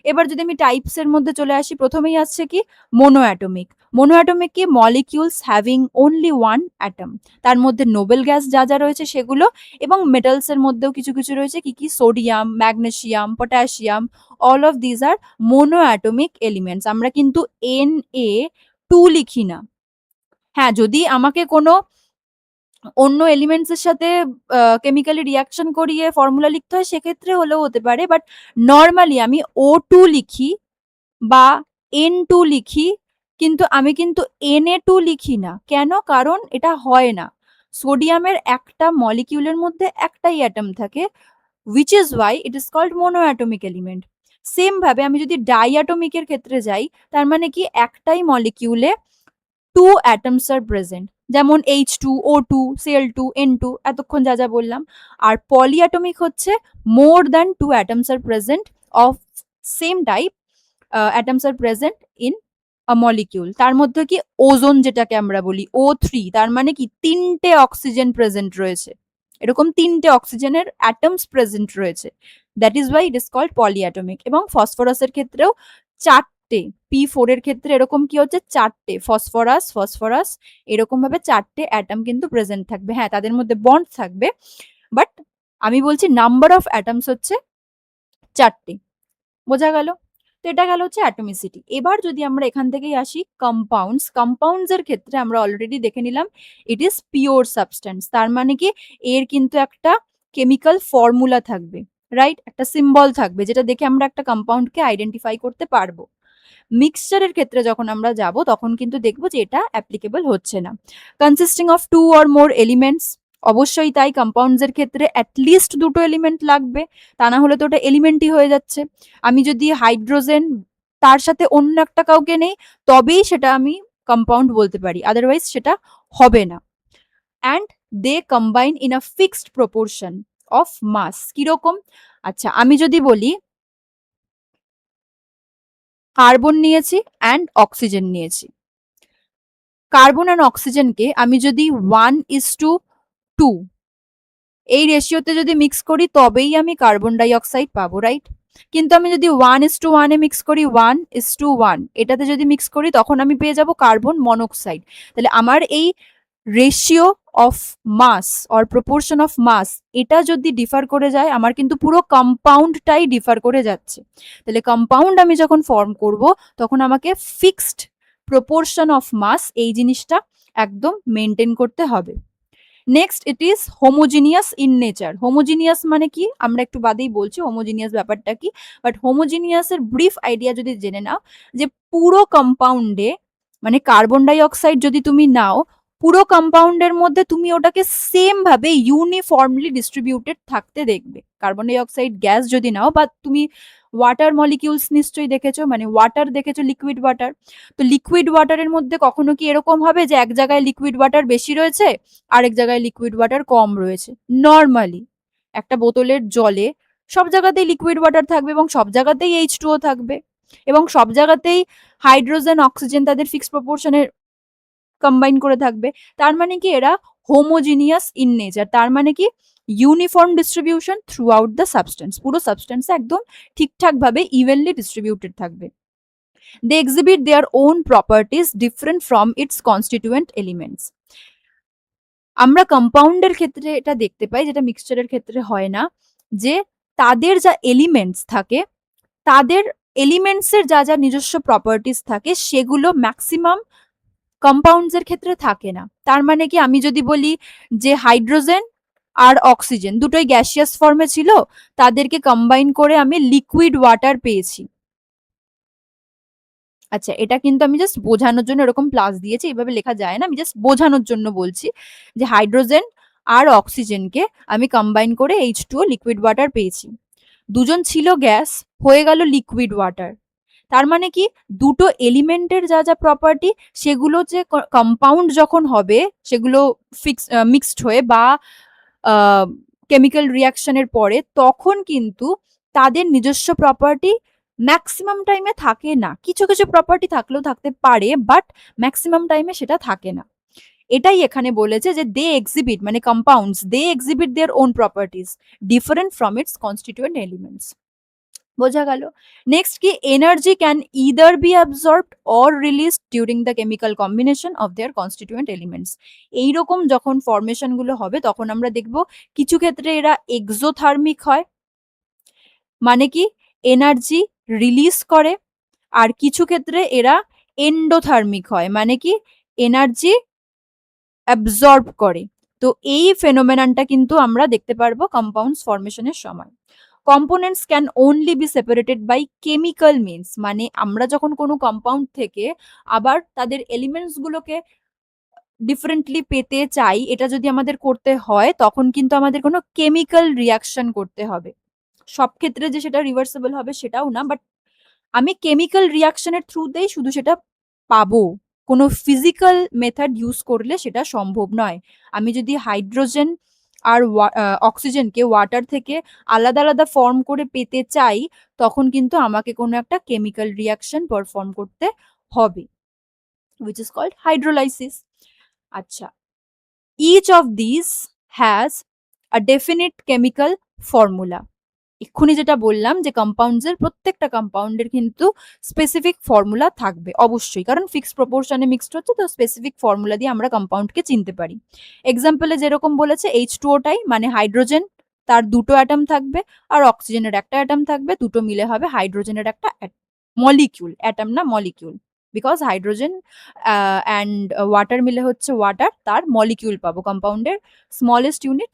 এবার যদি আমি টাইপস এর মধ্যে চলে আসি, প্রথমেই আসছে কি মোনোঅ্যাটমিক। মোনোঅ্যাটমিক কি molecules having only one atom, তার মধ্যে নোবেল গ্যাস যা যা রয়েছে সেগুলো, এবং মেটালস এর মধ্যেও কিছু কিছু রয়েছে, কি কি sodium, magnesium, potassium, all of these are monoatomic elements. আমরা কিন্তু Na2 লিখি না। হ্যাঁ, যদি আমাকে কোনো অন্য এলিমেন্টস এর সাথে কেমিক্যালি রিয়াকশন করিয়ে ফর্মুলা লিখতে হয় সেক্ষেত্রে হলেও হতে পারে, বাট নর্মালি আমি O2 লিখি বা N2 লিখি, কিন্তু আমি কিন্তু Na2 লিখি না। কেন? কারণ এটা হয় না। সোডিয়ামের একটা মলিকিউলের মধ্যে একটাই অ্যাটম থাকে, which is why it is called monoatomic element. Same ভাবে আমি যদি ডাইঅ্যাটমিকের ক্ষেত্রে যাই, তার মানে কি একটাই মলিকিউলে টু অ্যাটমস আর প্রেজেন্ট, যেমন H2, O2, Cl2, N2, এতক্ষণ যা যা বললাম। আর পলিঅ্যাটমিক হচ্ছে more than two atoms are present of same type, atoms are present in a molecule. তার মধ্যে কি ওজোন যেটাকে আমরা বলি O3, তার মানে কি তিনটে অক্সিজেন প্রেজেন্ট রয়েছে, এরকম তিনটে অক্সিজেনের অ্যাটমস প্রেজেন্ট রয়েছে, that is why it is called polyatomic. এবং ফসফরাসের ক্ষেত্রেও চারটে, P4 এর ক্ষেত্রে এরকম কি হচ্ছে চারটে ফসফরাস ফসফরাস এরকম ভাবে চারটে অ্যাটম কিন্তু প্রেজেন্ট থাকবে। হ্যাঁ, তাদের মধ্যে বন্ড থাকবে, বাট আমি বলছি নাম্বার অফ অ্যাটমস হচ্ছে চারটে। বোঝা গেল? তো এটা গেল হচ্ছে অ্যাটমিসিটি। এবার যদি আমরা এখান থেকেই আসি কম্পাউন্ডস, কম্পাউন্ডস এর ক্ষেত্রে আমরা অলরেডি দেখে নিলাম ইট ইজ পিওর সাবস্টেন্স। তার মানে কি এর কিন্তু একটা কেমিক্যাল ফর্মুলা থাকবে, রাইট? একটা সিম্বল থাকবে যেটা দেখে আমরা একটা কম্পাউন্ডকে আইডেন্টিফাই করতে পারবো। মিক্সচারের ক্ষেত্রে যখন আমরা যাব তখন কিন্তু দেখবো যে এটা অ্যাপ্লিকেবল হচ্ছে না। Consisting of two or more elements, অবশ্যই তাই কম্পাউন্ডস এর ক্ষেত্রে অ্যাটলিস্ট দুটো এলিমেন্ট লাগবে, তা না হলে তো ওটা এলিমেন্টই হয়ে যাচ্ছে। আমি যদি হাইড্রোজেন তার সাথে অন্য একটা কাউকে নেই তবেই সেটা আমি কম্পাউন্ড বলতে পারি, আদারওয়াইজ সেটা হবে না। And they combine in a fixed proportion of mass. কিরকম? আচ্ছা, আমি যদি বলি কার্বন নিয়েছি অ্যান্ড অক্সিজেন নিয়েছি, কার্বন অ্যান্ড অক্সিজেনকে আমি যদি 1:2 এই রেশিওতে যদি মিক্স করি তবেই আমি কার্বন ডাই অক্সাইড পাবো, রাইট? কিন্তু আমি যদি 1:1 এ মিক্স করি, 1:1 এটাতে যদি মিক্স করি তখন আমি পেয়ে যাব কার্বন মনোক্সাইড। তাহলে আমার এই ratio of mass or proportion of mass এটা যদি ডিফার করে যায়, আমার কিন্তু পুরো কম্পাউন্ডটাই ডিফার করে যাচ্ছে। তাহলে কম্পাউন্ড আমি যখন ফর্ম করব তখন আমাকে ফিক্সড প্রপোর্শন অফ মাস এই জিনিসটা একদম মেনটেন করতে হবে। Next, it is homogeneous in nature. Homogeneous মানে কি আমরা একটু বাদেই বলছি হোমোজিনিয়াস ব্যাপারটা কি, বাট হোমোজিনিয়াস এর ব্রিফ আইডিয়া যদি জেনে নাও, যে পুরো কম্পাউন্ডে মানে কার্বন ডাই অক্সাইড যদি তুমি নাও, পুরো কম্পাউন্ডের মধ্যে তুমি ওটাকে সেম ভাবে ইউনিফর্মলি ডিস্ট্রিবিউটেড থাকতে দেখবে। কার্বন ডাই অক্সাইড গ্যাস যদি নাও, বা তুমি ওয়াটার মলিকিউলস নিশ্চয়ই দেখেছো, মানে ওয়াটার দেখেছো, লিকুইড ওয়াটার। তো লিকুইড ওয়াটারের মধ্যে কখনো কি এরকম হবে যে এক জায়গায় লিকুইড ওয়াটার বেশি রয়েছে আরেক জায়গায় লিকুইড ওয়াটার কম রয়েছে? নর্মালি একটা বোতলের জলে সব জায়গাতেই লিকুইড ওয়াটার থাকবে এবং সব জায়গাতেই H2O থাকবে, এবং সব জায়গাতেই হাইড্রোজেন অক্সিজেন তাদের ফিক্স প্রপোর্শনে কম্বাইন করে থাকবে। তার মানে কি এরা হোমোজিনিয়াস ইন নেচার, তার মানে কি uniform distribution through out the substance, পুরো সাবস্টেন্স একদম ঠিকঠাক ভাবে ইভেনলি ডিস্ট্রিবিউটেড থাকবে। They exhibit their own properties different from its constituent elements. আমরা কম্পাউন্ডের ক্ষেত্রে এটা দেখতে পাই যেটা মিক্সচারের ক্ষেত্রে হয় না, যে তাদের যা এলিমেন্টস থাকে, তাদের এলিমেন্টস এর যা যা নিজস্ব প্রপার্টিস থাকে সেগুলো ম্যাক্সিমাম কম্পাউন্ডস এর ক্ষেত্রে থাকে না। তার মানে কি আমি যদি বলি যে হাইড্রোজেন আর অক্সিজেন দুটোই গ্যাসিয়াস ফর্মে ছিল, তাদেরকে কম্বাইন করে আমি লিকুইড ওয়াটার পেয়েছি। আচ্ছা, এটা কিন্তু আমি জাস্ট বোঝানোর জন্য এরকম প্লাস দিয়েছি, এভাবে লেখা যায় না, আমি জাস্ট বোঝানোর জন্য বলছি যে হাইড্রোজেন আর অক্সিজেনকে আমি কম্বাইন করে H2O লিকুইড ওয়াটার পেয়েছি। দুজন ছিল গ্যাস, হয়ে গেল লিকুইড ওয়াটার। তার মানে কি দুটো এলিমেন্টের যা যা প্রপার্টি সেগুলো যে কম্পাউন্ড যখন হবে, সেগুলো মিক্সড হয়ে বা কেমিক্যাল রিয়াকশনের পরে, তখন কিন্তু তাদের নিজস্ব প্রপার্টি ম্যাক্সিমাম টাইমে থাকে না। কিছু কিছু প্রপার্টি থাকলেও থাকতে পারে, বাট ম্যাক্সিমাম টাইমে সেটা থাকে না। এটাই এখানে বলেছে যে দে এক্সিবিট, মানে compounds they exhibit their own properties different from its constituent elements. বোঝা গেল? নেক্সট কি, energy can either be absorbed or released during the chemical combination of their constituent elements. এইরকম যখন ফর্মেশন গুলো হবে তখন আমরা দেখব কিছু ক্ষেত্রে এরা এক্সোথার্মিক হয়, মানে কি এনার্জি রিলিজ করে, আর কিছু ক্ষেত্রে এরা এন্ডোথার্মিক হয়, মানে কি এনার্জি অ্যাবজর্ব করে। তো এই ফেনোমেননটা কিন্তু আমরা দেখতে পারবো কম্পাউন্ডস ফর্মেশনের সময়। Components can only be separated by chemical means, মানে আমরা যখন কোনো কম্পাউন্ড থেকে আবার তাদের এলিমেন্টস গুলোকে ডিফারেন্টলি পেতে চাই, এটা যদি আমাদের করতে হয় তখন কিন্তু আমাদের কোনো কেমিক্যাল রিয়াকশন করতে হবে। সব ক্ষেত্রে যে সেটা রিভার্সিবল হবে সেটাও না, বাট আমি কেমিক্যাল রিয়াকশনের থ্রুতেই শুধু সেটা পাবো, কোনো ফিজিক্যাল মেথড ইউজ করলে সেটা সম্ভব নয়। আমি যদি হাইড্রোজেন আর অক্সিজেনকে ওয়াটার থেকে আলাদা আলাদা ফর্ম করে পেতে চাই তখন কিন্তু আমাকে কোনো একটা কেমিক্যাল রিয়াকশন পারফর্ম করতে হবে, which is called hydrolysis. আচ্ছা, each of these has a definite chemical formula. এক্ষুনি যেটা বললাম যে কম্পাউন্ডস এর প্রত্যেকটা কম্পাউন্ডের কিন্তু স্পেসিফিক ফর্মুলা থাকবে অবশ্যই, কারণ ফিক্স প্রপোর্শনে মিক্সড হচ্ছে, তো স্পেসিফিক ফর্মুলা দিয়ে আমরা কম্পাউন্ডকে চিনতে পারি। এক্সাম্পলে যেরকম বলেছে H2O টাই, মানে হাইড্রোজেন তার দুটো অ্যাটম থাকবে আর অক্সিজেনের একটা অ্যাটম থাকবে, দুটো মিলে হবে হাইড্রোজেনের একটা মলিকিউল, অ্যাটম না molecule, because hydrogen and water মিলে হচ্ছে ওয়াটার, তার মলিকিউল পাবো। কম্পাউন্ডের স্মলেস্ট ইউনিট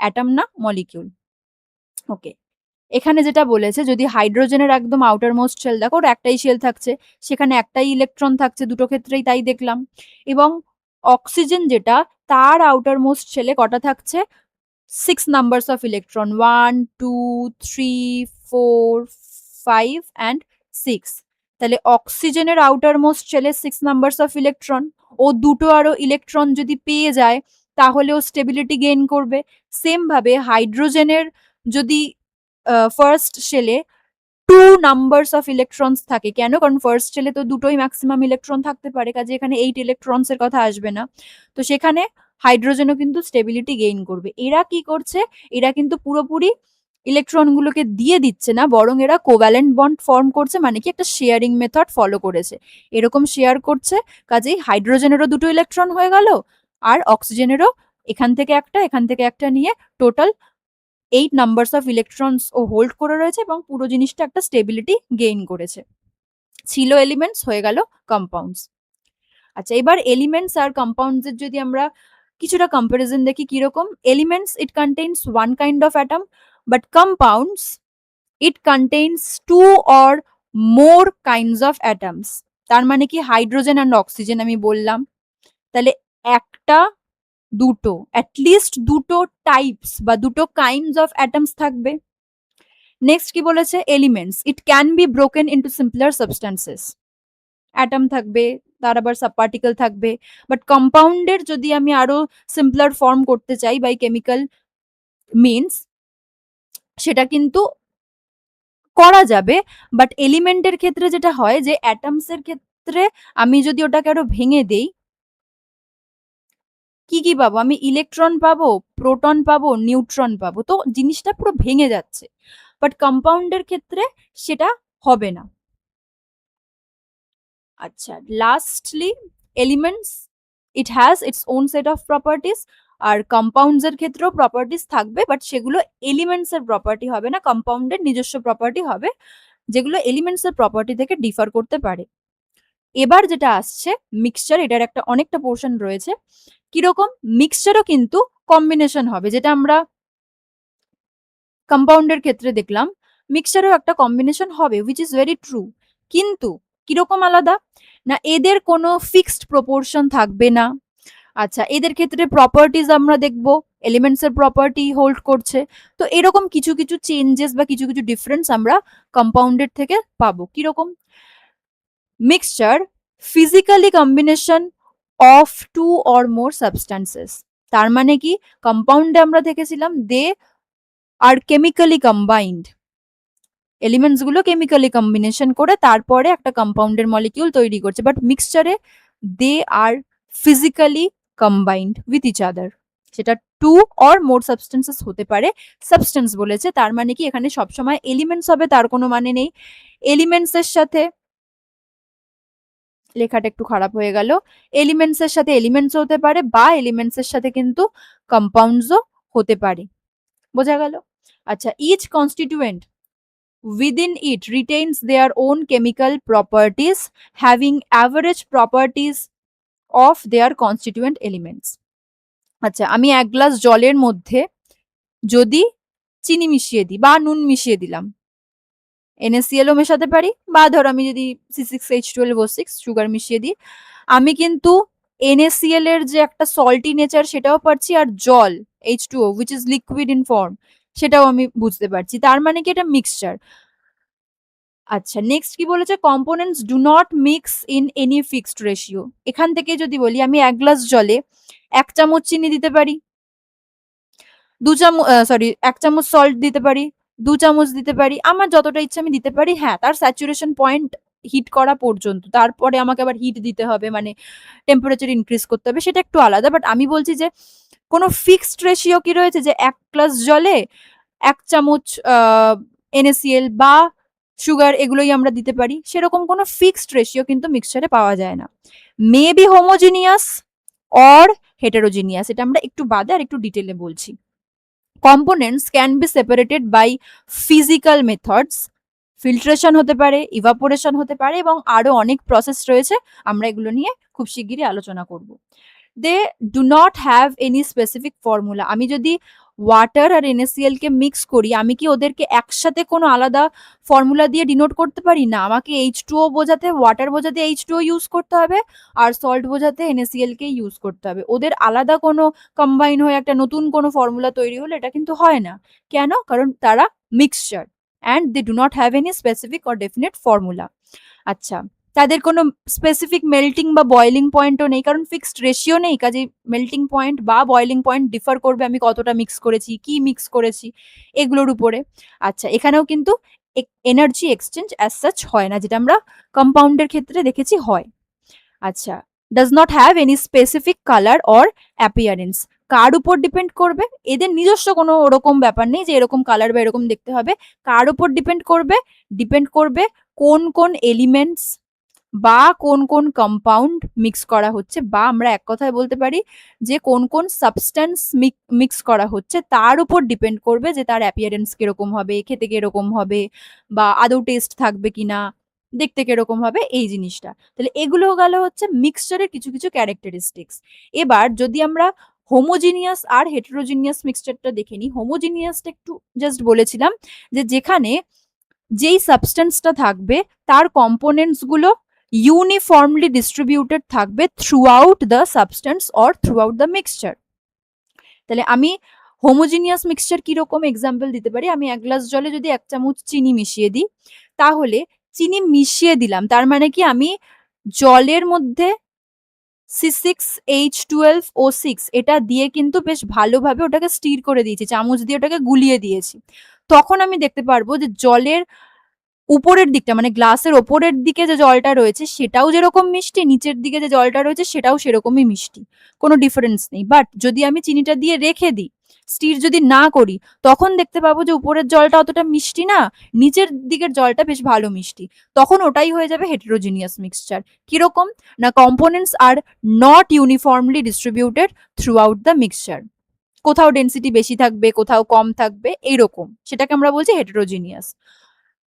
অ্যাটম না মলিকিউল। ওকে, এখানে যেটা বলেছে যদি হাইড্রোজেনের একদম আউটার মোস্ট শেল দেখো, ওর একটাই শেল থাকছে, সেখানে একটাই ইলেকট্রন থাকছে, দুটো ক্ষেত্রেই তাই দেখলাম। এবং অক্সিজেন যেটা, তার আউটার মোস্ট শেলে কটা থাকছে, 6 নাম্বারস অফ ইলেকট্রন, 1 2 3 4 5 অ্যান্ড 6। তাহলে অক্সিজেনের আউটার মোস্ট শেলে 6 নাম্বারস অফ ইলেকট্রন, ও দুটো আরো ইলেকট্রন যদি পেয়ে যায় তাহলে ও স্টেবিলিটি গেইন করবে। সেম ভাবে হাইড্রোজেনের যদি ফার্স্ট শেলে 2 নাম্বারস অফ ইলেকট্রনস থাকে, কেন, কারণ ফার্স্ট শেলে তো দুটোই ম্যাক্সিমাম ইলেকট্রন থাকতে পারে, কাজে এখানে 8 ইলেকট্রনস এর কথা আসবে না, তো সেখানে হাইড্রোজেনও কিন্তু স্টেবিলিটি গেইন করবে। এরা কি করছে, এরা কিন্তু পুরোপুরি ইলেকট্রন গুলোকে দিয়ে দিচ্ছে না, বরং এরা কোভ্যালেন্ট বন্ড ফর্ম করছে, মানে কি একটা শেয়ারিং মেথড ফলো করেছে, এরকম শেয়ার করছে, কাজেই হাইড্রোজেনেরও দুটো ইলেকট্রন হয়ে গেল আর অক্সিজেনেরও এখান থেকে একটা এখান থেকে একটা নিয়ে টোটাল 8 নাম্বারস অফ ইলেকট্রনস ও হোল্ড করে রয়েছে এবং পুরো জিনিসটা একটা স্টেবিলিটি গেইন করেছে। ছিল এলিমেন্টস, হয়ে গেল কম্পাউন্ডস। আচ্ছা, এবার এলিমেন্টস আর কম্পাউন্ডস এর যদি আমরা কিছুটা কম্পারিজন দেখি কিরকম। Elements it contains one kind of atom, but compounds it contains two or more kinds of atoms. তার মানে কি হাইড্রোজেন অ্যান্ড অক্সিজেন আমি বললাম, তাহলে একটা দুটো অ্যাটলিস্ট দুটো টাইপস বা দুটো কাইন্ডস অফ অ্যাটমস থাকবে। নেক্সট কি বলেছে, elements it can be broken into simpler substances, atom থাকবে, তার আবার সাবপার্টিকেল থাকবে, বাট কম্পাউন্ডের যদি আমি আরো সিম্পলার ফর্ম করতে চাই বাই কেমিক্যাল মিনস সেটা কিন্তু করা যাবে। বাট এলিমেন্টের ক্ষেত্রে যেটা হয় যে অ্যাটমস এর ক্ষেত্রে আমি যদি ওটাকে আরো ভেঙে দেই, কি কি পাবো, আমি ইলেকট্রন পাবো, প্রোটন পাবো, নিউট্রন পাবো, তো জিনিসটা পুরো ভেঙে যাচ্ছে। বাট কম্পাউন্ডের ক্ষেত্রে সেটা হবে না। আচ্ছা, lastly elements it has its own set of properties, আর কম্পাউন্ডস এর ক্ষেত্রেও প্রপার্টিস থাকবে, বাট সেগুলো এলিমেন্টস এর প্রপার্টি হবে না, কম্পাউন্ডের নিজস্ব প্রপার্টি হবে, যেগুলো এলিমেন্টস এর প্রপার্টি থেকে ডিফার করতে পারে। এবার যেটা আসছে মিক্সচার, এটার একটা অনেকটা পোর্শন রয়েছে। কিরকম, মিক্সচারও কিন্তু কম্বিনেশন হবে, যেটা আমরা কম্পাউন্ডের ক্ষেত্রে দেখলাম, মিক্সচারেও একটা কম্বিনেশন হবে, উইচ ইজ ভেরি ট্রু। কিন্তু কিরকম আলাদা, না এদের কোনো ফিক্সড প্রপোর্শন থাকবে না। আচ্ছা, এদের ক্ষেত্রে প্রপার্টিজ আমরা দেখবো এলিমেন্টস এর প্রপার্টি হোল্ড করছে, তো এরকম কিছু কিছু চেঞ্জেস বা কিছু কিছু ডিফারেন্স আমরা কম্পাউন্ডের থেকে পাবো। কিরকম, mixture physically combination of two or more substances, তার মানে কি কম্পাউন্ডে আমরা দেখেছিলাম they are chemically combined, elements গুলো কেমিক্যালি কম্বিনেশন করে তারপরে একটা কম্পাউন্ডের মলিকিউল তৈরি করছে, বাট মিক্সচারে they are physically combined with each other. সেটা 2 or more substances হতে পারে। সাবস্টেন্স বলেছে, তার মানে কি এখানে সবসময় এলিমেন্টস হবে তার কোনো মানে নেই। এলিমেন্টস এর সাথে, লেখাটা একটু খারাপ হয়ে গেল, এলিমেন্টস এর সাথে এলিমেন্টস হতে পারে বা এলিমেন্টস এর সাথে কিন্তু কম্পাউন্ডসও হতে পারে। বোঝা গেল? আচ্ছা, each constituent within it retains their own chemical properties having average properties of their constituent elements. আচ্ছা, আমি এক গ্লাস জলের মধ্যে যদি চিনি মিশিয়ে দিই বা নুন মিশিয়ে দিলাম, NaCl ও মেশাতে পারি, বা ধরো আমি যদি C6H12O6 সুগার মিশিয়ে দিই, আমি কিন্তু NaCl এর যে একটা সল্টি নেচার সেটাও পাচ্ছি, আর জল H2O which is liquid in form সেটাও আমি বুঝতে পারছি। তার মানে কি এটা মিক্সচার। আচ্ছা, নেক্সট কি বলেছে, components do not mix in any fixed ratio. এখান থেকে যদি বলি আমি এক গ্লাস জলে 1 চামচ চিনি দিতে পারি, 2 চামচ সরি 1 চামচ সল্ট দিতে পারি, 2 চামচ দিতে পারি, আমার যতটা ইচ্ছা আমি দিতে পারি। হ্যাঁ, তার স্যাচুরেশন পয়েন্ট হিট করা পর্যন্ত, তারপরে আমাকে আবার হিট দিতে হবে, মানে টেম্পারেচার ইনক্রিজ করতে হবে, সেটা একটু আলাদা। বাট আমি বলছি যে কোনো ফিক্সড রেশিও কি রয়েছে যে 1 গ্লাস জলে 1 চামচ NaCl বা সুগার এগুলোই আমরা দিতে পারি, সেরকম কোনো ফিক্সড রেশিও কিন্তু মিক্সচারে পাওয়া যায় না। May be homogeneous or heterogeneous, এটা আমরা একটু বাদে আর একটু ডিটেলে বলছি। Components can be separated by physical methods, filtration হতে পারে, ইভাপোরেশন হতে পারে, এবং আরো অনেক প্রসেস রয়েছে, আমরা এগুলো নিয়ে খুব শিগগিরই আলোচনা করব। They do not have any specific formula. আমি যদি ওয়াটার আর NaCl কে মিক্স করি, আমি কি ওদেরকে একসাথে কোনো আলাদা ফর্মুলা দিয়ে ডিনোট করতে পারি না? আমাকে H2O বোঝাতে ওয়াটার বোঝাতে H2O ইউজ করতে হবে, আর সল্ট বোঝাতে NaCl কে ইউজ করতে হবে। ওদের আলাদা কোনো কম্বাইন হয়ে একটা নতুন কোনো ফর্মুলা তৈরি হলে এটা কিন্তু হয় না। কেন? কারণ তারা mixture and they do not have any specific or definite formula. আচ্ছা, তাদের কোনো স্পেসিফিক মেল্টিং বা বয়লিং পয়েন্টও নেই, কারণ ফিক্সড রেশিও নেই, কাজেই মেল্টিং পয়েন্ট বা বয়লিং পয়েন্ট ডিফার করবে আমি কতটা মিক্স করেছি, কি মিক্স করেছি, এগুলোর উপরে। আচ্ছা, এখানেও কিন্তু এনার্জি এক্সচেঞ্জ অ্যাজ সাচ হয় না, যেটা আমরা কম্পাউন্ডের ক্ষেত্রে দেখেছি হয়। আচ্ছা, does not have any specific colour or appearance. কার উপর ডিপেন্ড করবে? এদের নিজস্ব কোনো ওরকম ব্যাপার নেই যে এরকম কালার বা এরকম দেখতে হবে। কার উপর ডিপেন্ড করবে? ডিপেন্ড করবে কোন কোন এলিমেন্টস বা কোন কোন কম্পাউন্ড মিক্স করা হচ্ছে, বা আমরা এক কথায় বলতে পারি যে কোন কোন সাবস্টেন্স মিক্স করা হচ্ছে, তার উপর ডিপেন্ড করবে যে তার অ্যাপিয়ারেন্স কিরকম হবে, খেতে কিরকম হবে, বা আদৌ টেস্ট থাকবে কিনা, দেখতে কিরকম হবে, এই জিনিসটা। তাহলে এগুলো গেল হচ্ছে মিক্সচারের কিছু কিছু ক্যারেক্টারিস্টিক্স। এবার যদি আমরা হোমোজিনিয়াস আর হেটেরোজিনিয়াস মিক্সচারটা দেখে নিই। হোমোজিনিয়াসটা একটু জাস্ট বলেছিলাম যে যেখানে যেই সাবস্টেন্সটা থাকবে তার কম্পোনেন্টস গুলো ইউনিফর্মলি ডিস্ট্রিবিউটেড থাকবে through out the substance or through out the mixture. তাহলে আমি হোমোজিনিয়াস মিক্সচার কিরকম এক্সাম্পল দিতে পারি, আমি 1 গ্লাস জলে যদি 1 চামচ চিনি মিশিয়ে দিই, তাহলে চিনি মিশিয়ে দিলাম, তার মানে কি আমি জলের মধ্যে C6H12O6 এটা দিয়ে কিন্তু বেশ ভালোভাবে ওটাকে স্টির করে দিয়েছি, চামচ দিয়ে ওটাকে গুলিয়ে দিয়েছি। তখন আমি দেখতে পারবো যে জলের উপরের দিকটা, মানে গ্লাসের ওপরের দিকে যে জলটা রয়েছে সেটাও যেরকম মিষ্টি, নিচের দিকে যে জলটা রয়েছে সেটাও সেরকমই মিষ্টি, কোনো ডিফারেন্স নেই। বাট যদি আমি চিনিটা দিয়ে রেখে দিই, স্টির যদি না করি, তখন দেখতে পাবো যে উপরের জলটা অতটা মিষ্টি না, নিচের দিকের জলটা বেশ ভালো মিষ্টি। তখন ওটাই হয়ে যাবে হেটেরোজিনিয়াস মিক্সচার। কিরকম না, components are not uniformly distributed through out the mixture, কোথাও ডেন্সিটি বেশি থাকবে, কোথাও কম থাকবে, এইরকম, সেটাকে আমরা বলছি হেটেরোজিনিয়াস।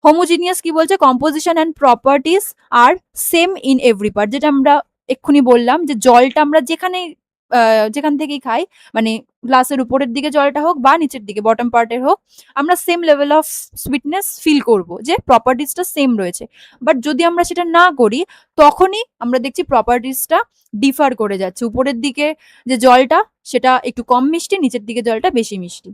হোমোজিনিয়াস কি বলছে, composition and properties are same in every part, যেটা আমরা এক্ষুনি বললাম যে জলটা আমরা যেখান থেকেই খাই, মানে গ্লাসের উপরের দিকে জলটা হোক বা নিচের দিকে বটম পার্টের হোক, আমরা same level of sweetness feel করব, যে প্রপার্টিসটা সেম রয়েছে। বাট যদি আমরা সেটা না করি, তখনই আমরা দেখছি প্রপার্টিসটা ডিফার করে যাচ্ছে, উপরের দিকে যে জলটা সেটা একটু কম মিষ্টি, নিচের দিকে জলটা বেশি মিষ্টি।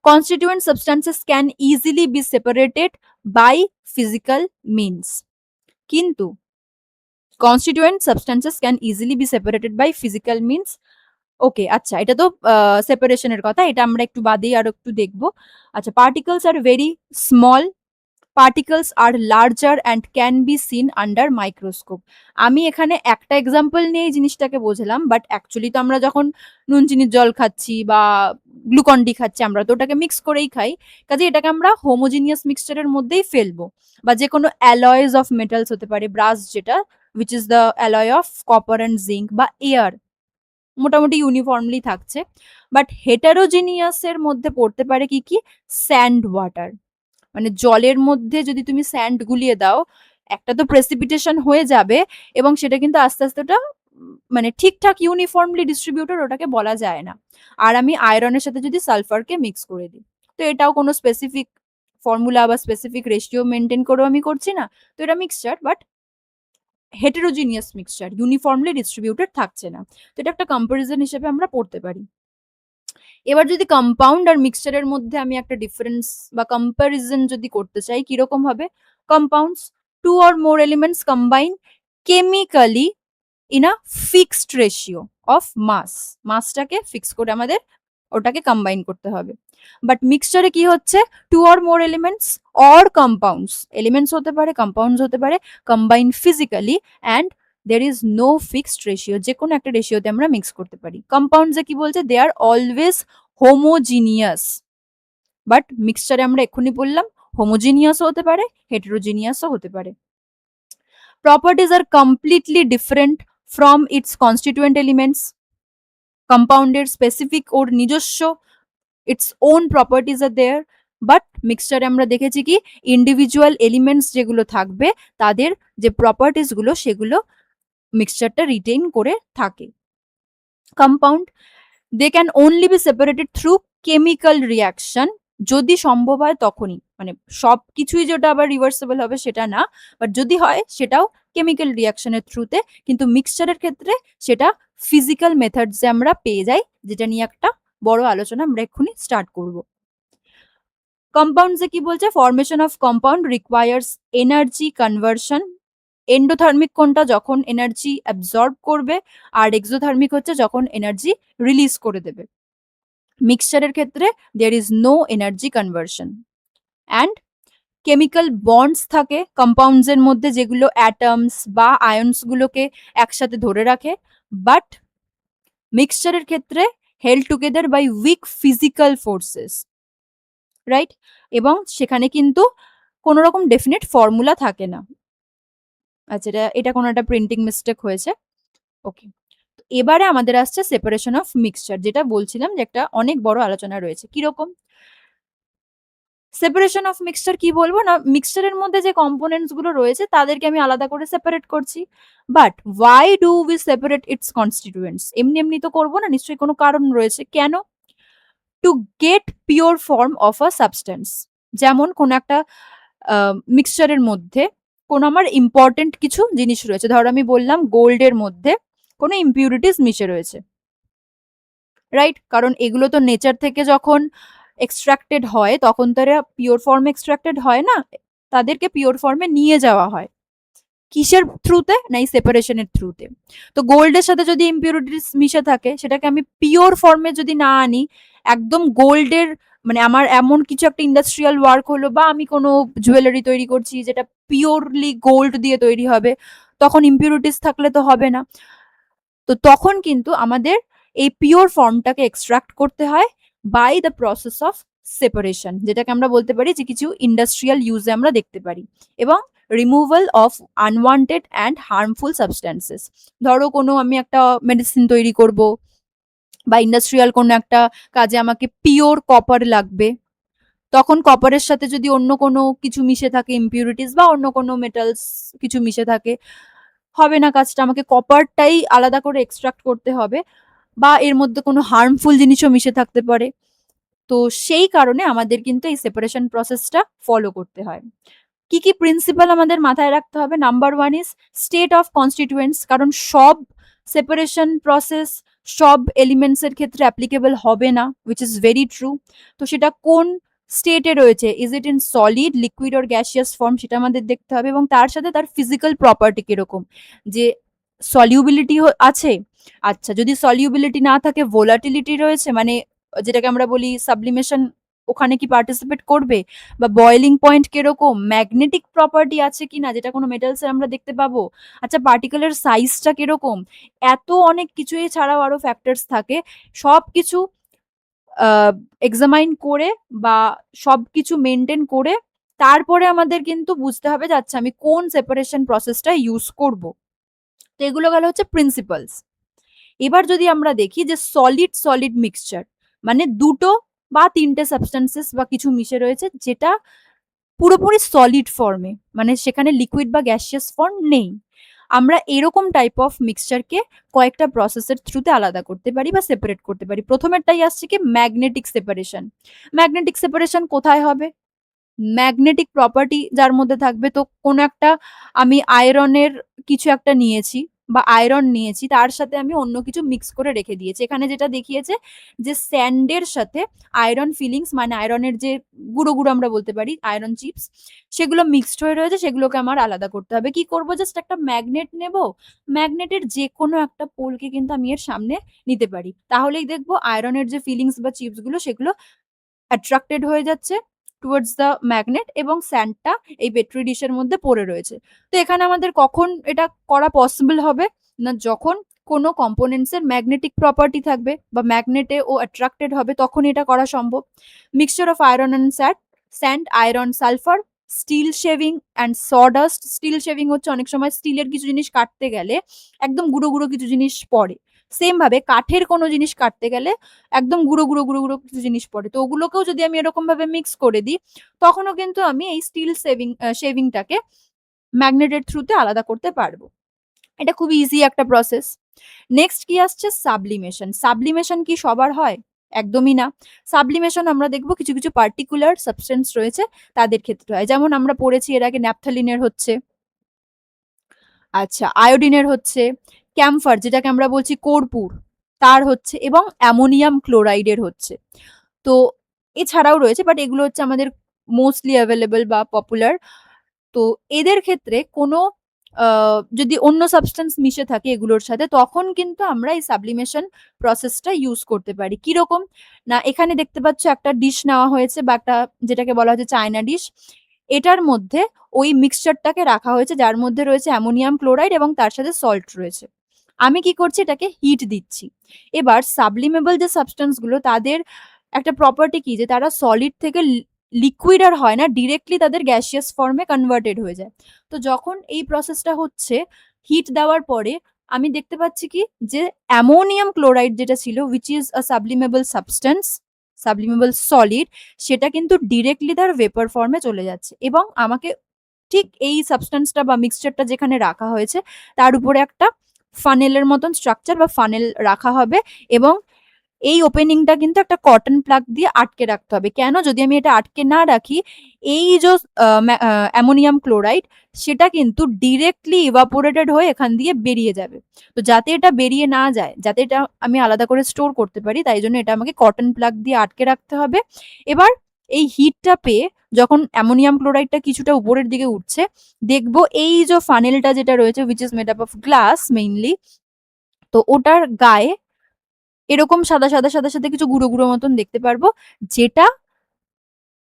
Constituent substances can easily be separated by physical means. কিন্তু constituent substances can easily be separated by physical means. ওকে, আচ্ছা, এটা তো সেপারেশনের কথা, এটা আমরা একটু বাদেই আর একটু দেখবো। আচ্ছা, particles are very small particles are larger and can be seen under microscope. আমি এখানে একটা এক্সাম্পল নিয়ে এই জিনিসটাকে বোঝালাম, বাট অ্যাকচুয়ালি তো আমরা যখন নুন চিনির জল খাচ্ছি বা গ্লুকন ডি খাচ্ছি, আমরা তো ওটাকে মিক্স করেই খাই। কাজে এটাকে আমরা হোমোজিনিয়াস মিক্সচারের মধ্যেই ফেলবো। বা যে কোনো অ্যালয়েজ অফ মেটালস হতে পারে, ব্রাস যেটা which is the alloy of copper and zinc, বা এয়ার, মোটামুটি ইউনিফর্মলি থাকছে। বাট হেটারোজিনিয়াস এর মধ্যে পড়তে পারে কি কি? স্যান্ড ওয়াটার, মানে জলের মধ্যে যদি তুমি স্যান্ড গুলিয়ে দাও, একটা তো প্রেসিপিটেশন হয়ে যাবে, এবং সেটা কিন্তু আস্তে আস্তে ওটা মানে ঠিকঠাক ইউনিফর্মলি ডিস্ট্রিবিউটেড ওটাকে বলা যায় না। আর আমি আয়রনের সাথে যদি সালফারকে মিক্স করে দিই, তো এটাও কোনো স্পেসিফিক ফর্মুলা বা স্পেসিফিক রেশিও মেনটেন করেও আমি করছি না, তো এটা mixture, but heterogeneous mixture, uniformly distributed থাকছে না। তো এটা একটা কম্পারিজন হিসেবে আমরা পড়তে পারি। এবার যদি কম্পাউন্ড আর মিক্সচারের মধ্যে আমি একটা ডিফারেন্স বা কম্পারিজন যদি করতে চাই, কিরকম হবে? Compounds, two or more elements combine chemically in a fixed ratio of mass. মাসটাকে ফিক্স করে আমাদের ওটাকে কম্বাইন করতে হবে। বাট মিক্সচারে কি হচ্ছে? Two or more elements or compounds, elements হতে পারে, কম্পাউন্ডস হতে পারে, combine physically and there is no fixed ratio, যে কোনো একটা রেশিওতে আমরা মিক্স করতে পারি। কম্পাউন্ডসে কি বলছে? দে আর অলওয়েজ হোমোজিনিয়াস। বাট মিক্সচারে আমরা এক্ষুনি বললাম হোমোজিনিয়াসও হতে পারে, হেটেরোজিনিয়াসও হতে পারে। Properties are completely different from its constituent elements. কম্পাউন্ডের স্পেসিফিক ওর নিজস্ব its own properties are there, but মিক্সচারে আমরা দেখেছি কি ইন্ডিভিজুয়াল এলিমেন্টস যেগুলো থাকবে তাদের যে প্রপার্টিজ গুলো সেগুলো মিক্সচারটা রিটেইন করে থাকে। Compound, they can only be separated through chemical reaction, যদি সম্ভব হয় তখনই, মানে সব কিছুই যেটা আবার রিভার্সেবল হবে সেটা না, বাট যদি হয় সেটাও কেমিক্যাল রিয়াকশনের থ্রুতে। কিন্তু মিক্সচারের ক্ষেত্রে সেটা ফিজিক্যাল মেথডসে আমরা পেয়ে যাই, যেটা নিয়ে একটা বড় আলোচনা আমরা এক্ষুনি স্টার্ট করব। কম্পাউন্ডসে কি বলছে? Formation of compound requires energy conversion. Endothermic কোনটা? যখন এনার্জি অ্যাবজর্ব করবে, আর এক্সোথার্মিক হচ্ছে যখন এনার্জি রিলিজ করে দেবে। মিক্সচারের ক্ষেত্রে there is no energy conversion. And chemical bonds থাকে কম্পাউন্ডস এর মধ্যে, যেগুলো অ্যাটমস বা আয়ন্স গুলোকে একসাথে ধরে রাখে, বাট মিক্সচারের ক্ষেত্রে held together by weak physical forces, right? এবং সেখানে কিন্তু কোনো রকম ডেফিনেট ফর্মুলা থাকে না। আচ্ছা, এটা কোনো একটা প্রিন্টিং মিস্টেক হয়েছে। ওকে, এবারে আমাদের আসছে সেপারেশন অফ মিক্সচার, যেটা বলছিলাম যে একটা অনেক বড় আলোচনা রয়েছে। কিরকম সেপারেশন অফ মিক্সচার? কি বলবো না, মিক্সচারের মধ্যে যে কম্পোনেন্টস গুলো রয়েছে তাদেরকে আমি আলাদা করে সেপারেট করছি, but why do we separate it's constituents? এমনি এমনি তো করবো না, নিশ্চয়ই কোনো কারণ রয়েছে। কেন? To get pure form of a substance. যেমন কোন একটা মিক্সচারের মধ্যে কোন আমার ইম্পর্টেন্ট কিছু জিনিস রয়েছে, ধরো আমি বললাম গোল্ডের মধ্যে কোনো ইম্পিউরিটিস মিশে রয়েছে, রাইট? কারণ এগুলো তো নেচার থেকে যখন এক্সট্রাক্টেড হয় তখন তারা পিওর ফর্মে এক্সট্রাক্টেড হয় না, তাদেরকে পিওর ফর্মে নিয়ে যাওয়া হয়। কিসের থ্রুতে? না, এই সেপারেশনের থ্রুতে। তো গোল্ডের সাথে যদি ইম্পিউরিটিস মিশে থাকে, সেটাকে আমি পিওর ফর্মে যদি না আনি, একদম গোল্ডের, মানে আমার এমন কিছু একটা ইন্ডাস্ট্রিয়াল ওয়ার্ক হলো বা আমি কোনো জুয়েলারি তৈরি করছি যেটা পিওরলি গোল্ড দিয়ে তৈরি হবে, তখন ইম্পিউরিটিস থাকলে তো হবে না। তো তখন কিন্তু আমাদের এই পিওর ফর্মটাকে এক্সট্রাক্ট করতে হয় by the process of separation, যেটাকে আমরা বলতে পারি যে কিছু ইন্ডাস্ট্রিয়াল ইউজে আমরা দেখতে পারি। এবং removal of unwanted and harmful substances. ধরো কোনো আমি একটা মেডিসিন তৈরি করব বা ইন্ডাস্ট্রিয়াল কোনো একটা কাজে আমাকে পিওর কপার লাগবে, তখন কপারের সাথে যদি অন্য কোনো কিছু মিশে থাকে, ইম্পিউরিটিস বা অন্য কোনো মেটালস কিছু মিশে থাকে, হবে না কাজটা, আমাকে কপারটাই আলাদা করে এক্সট্রাক্ট করতে হবে, বা এর মধ্যে কোনো হার্মফুল জিনিসও মিশে থাকতে পারে। তো সেই কারণে আমাদের কিন্তু এই সেপারেশন প্রসেসটা ফলো করতে হয়। কি কি প্রিন্সিপাল আমাদের মাথায় রাখতে হবে? Number one is state of constituents, কারণ সব সেপারেশন প্রসেস সব এলিমেন্টস এর ক্ষেত্রে অ্যাপ্লিকেবল হবে না, উইচ ইজ ভেরি ট্রু। তো সেটা কোন স্টেটে রয়েছে, is it in solid, liquid or gaseous form, সেটা আমাদের দেখতে হবে। এবং তার সাথে তার ফিজিক্যাল প্রপার্টি কিরকম, যে সলিউবিলিটি আছে, আচ্ছা যদি সলিউবিলিটি না থাকে ভোলাটিলিটি রয়েছে, মানে যেটাকে আমরা বলি সাবলিমেশন ওখানে কি পার্টিসিপেট করবে, বা বয়েলিং পয়েন্ট কিরকম, ম্যাগনেটিক প্রপার্টি আছে কিনা যেটা কোনো মেটালসে আমরা দেখতে পাবো, আচ্ছা পার্টিকেলের সাইজটা কিরকম, এত অনেক কিছু, এছাড়াও আরো ফ্যাক্টরস থাকে। সবকিছু এক্সামাইন করে বা সবকিছু মেনটেন করে তারপরে আমাদের কিন্তু বুঝতে হবে যে আচ্ছা আমি কোন সেপারেশন প্রসেসটা ইউজ করব। তো এগুলো গেল হচ্ছে প্রিন্সিপালস। এবার যদি আমরা দেখি যে সলিড সলিড মিক্সচার, মানে দুটো বা তিনটে সাবস্টেন্সেস বা কিছু মিশে রয়েছে যেটা পুরোপুরি সলিড ফর্মে, মানে সেখানে লিকুইড বা গ্যাসিয়াস ফর্ম নেই, আমরা এরকম টাইপ অফ মিক্সচারকে কয়েকটা প্রসেসের থ্রুতে আলাদা করতে পারি বা সেপারেট করতে পারি। প্রথমেরটাই আসছে কি ম্যাগনেটিক সেপারেশন। ম্যাগনেটিক সেপারেশন কোথায় হবে, ম্যাগনেটিক প্রপার্টি যার মধ্যে থাকবে। তো কোনো একটা, আমি আয়রনের কিছু একটা নিয়েছি বা আয়রন নিয়েছি, তার সাথে আমি অন্য কিছু মিক্স করে রেখে দিয়েছি। এখানে যেটা দেখিয়েছে যে স্যান্ডের সাথে আয়রন ফিলিংস, মানে আয়রনের যে গুঁড়ো গুঁড়ো আমরা বলতে পারি আয়রন চিপস, সেগুলো মিক্সড হয়ে রয়েছে, সেগুলোকে আমার আলাদা করতে হবে। কি করব, জাস্ট একটা ম্যাগনেট নেব, ম্যাগনেটের যে কোনো একটা পোলকে কিন্তু আমি এর সামনে নিতে পারি, তাহলেই দেখবো আয়রনের যে ফিলিংস বা চিপস গুলো সেগুলো অ্যাট্রাক্টেড হয়ে যাচ্ছে টুয়ার্ডস দ্য ম্যাগনেট, এবং স্যান্ডটা এই পেট্রি ডিশের মধ্যে পড়ে রয়েছে। তো এখানে আমাদের কখন এটা করা পসিবল হবে না, যখন কোনো কম্পোনেন্টস এর ম্যাগনেটিক প্রপার্টি থাকবে বা ম্যাগনেটে ও অ্যাট্রাক্টেড হবে, তখন এটা করা সম্ভব। Mixture of iron and sand, iron, sulphur, steel shaving and sawdust. Steel shaving হচ্ছে অনেক সময় স্টিলের কিছু জিনিস কাটতে গেলে একদম গুঁড়ো গুঁড়ো কিছু জিনিস পড়ে, সেম ভাবে কাঠের কোনো জিনিস কাটতে গেলে একদম গুঁড়ো গুঁড়ো গুঁড়ো গুঁড়ো কিছু জিনিস পড়ে। তো ওগুলোকেও যদি আমি এরকম ভাবে মিক্স করে দিই, তখনও কিন্তু আমি এই স্টিল শেভিংটাকে ম্যাগনেটের থ্রুতে আলাদা করতে পারবো। এটা খুব ইজি একটা প্রসেস। নেক্সট কি আসছে, সাবলিমেশন। সাবলিমেশন কি সবার হয়? একদমই না। সাবলিমেশন আমরা দেখবো কিছু কিছু পার্টিকুলার সাবস্টেন্স রয়েছে তাদের ক্ষেত্রে হয়, যেমন আমরা পড়েছি এর আগে ন্যাপথালিনের হচ্ছে, আচ্ছা আয়োডিনের হচ্ছে, ক্যাম্ফার যেটাকে আমরা বলছি কর্পূর তার হচ্ছে, এবং অ্যামোনিয়াম ক্লোরাইডের হচ্ছে। তো এছাড়াও রয়েছে, বাট এগুলো হচ্ছে আমাদের মোস্টলি অ্যাভেলেবল বা পপুলার। তো এদের ক্ষেত্রে কোনো যদি অন্য সাবস্টেন্স মিশে থাকে এগুলোর সাথে, তখন কিন্তু আমরা এই সাবলিমেশন প্রসেসটা ইউজ করতে পারি। কিরকম না, এখানে দেখতে পাচ্ছ একটা ডিশ নেওয়া হয়েছে বা একটা, যেটাকে বলা হচ্ছে চায়না ডিশ, এটার মধ্যে ওই মিক্সচারটাকে রাখা হয়েছে যার মধ্যে রয়েছে অ্যামোনিয়াম ক্লোরাইড এবং তার সাথে সল্ট রয়েছে। আমি কি করছি, এটাকে হিট দিচ্ছি। এবার সাবলিমেবল যে সাবস্টেন্স গুলো তাদের একটা প্রপার্টি কি, যে তারা সলিড থেকে লিকুইড আর হয় না, ডিরেক্টলি তাদের গ্যাসিয়াস ফর্মে কনভার্টেড হয়ে যায়। তো যখন এই প্রসেসটা হচ্ছে হিট দেওয়ার পরে, আমি দেখতে পাচ্ছি কি যে অ্যামোনিয়াম ক্লোরাইড যেটা ছিল, which is a sublimable substance, sublimable solid, সেটা কিন্তু ডিরেক্টলি তার ভেপার ফর্মে চলে যাচ্ছে, এবং আমাকে ঠিক এই সাবস্টেন্সটা বা মিক্সচারটা যেখানে রাখা হয়েছে তার উপরে একটা ফানেলের মতন স্ট্রাকচার বা ফানেল রাখা হবে, এবং এই ওপেনিংটা কিন্তু একটা কটন প্লাগ দিয়ে আটকে রাখতে হবে। কেন, যদি আমি এটা আটকে না রাখি, এই যে অ্যামোনিয়াম ক্লোরাইড সেটা কিন্তু ডিরেক্টলি ইভাপোরেটেড হয়ে এখান দিয়ে বেরিয়ে যাবে। তো যাতে এটা বেরিয়ে না যায়, যাতে এটা আমি আলাদা করে স্টোর করতে পারি, তাই জন্য এটা আমাকে কটন প্লাগ দিয়ে আটকে রাখতে হবে। এবার এই হিটটা পেয়ে যখন অ্যামোনিয়াম ক্লোরাইডটা কিছুটা উপরের দিকে উঠছে, দেখবো এই যে ফানেলটা যেটা রয়েছে, which is made up of glass mainly, তো ওটার গায়ে এরকম সাদা সাদা সাদা সাদা কিছু গুঁড়ো গুঁড়ো মতন দেখতে পারবো, যেটা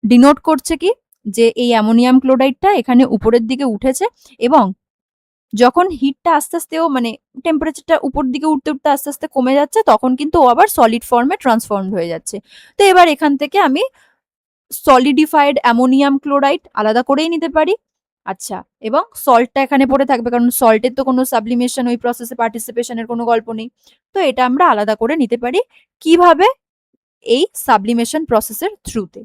ডিনোট করছে কি যে এই অ্যামোনিয়াম ক্লোরাইডটা এখানে উপরের দিকে উঠেছে, এবং যখন হিটটা আস্তে আস্তেও মানে টেম্পারেচারটা উপর দিকে উঠতে উঠতে আস্তে আস্তে কমে যাচ্ছে, তখন কিন্তু ও আবার সলিড ফর্মে ট্রান্সফর্মড হয়ে যাচ্ছে। তো এবার এখান থেকে আমি সলিডিফাইড অ্যামোনিয়াম ক্লোরাইড আলাদা করেই নিতে পারি। আচ্ছা, এবং সল্টটা এখানে পড়ে থাকবে, কারণ সল্টের তো কোনো সাবলিমেশন ওই প্রসেসে পার্টিসিপেশনের কোনো গল্প নেই। তো এটা আমরা আলাদা করে নিতে পারি কিভাবে, এই সাবলিমেশন প্রসেসের থ্রুতে।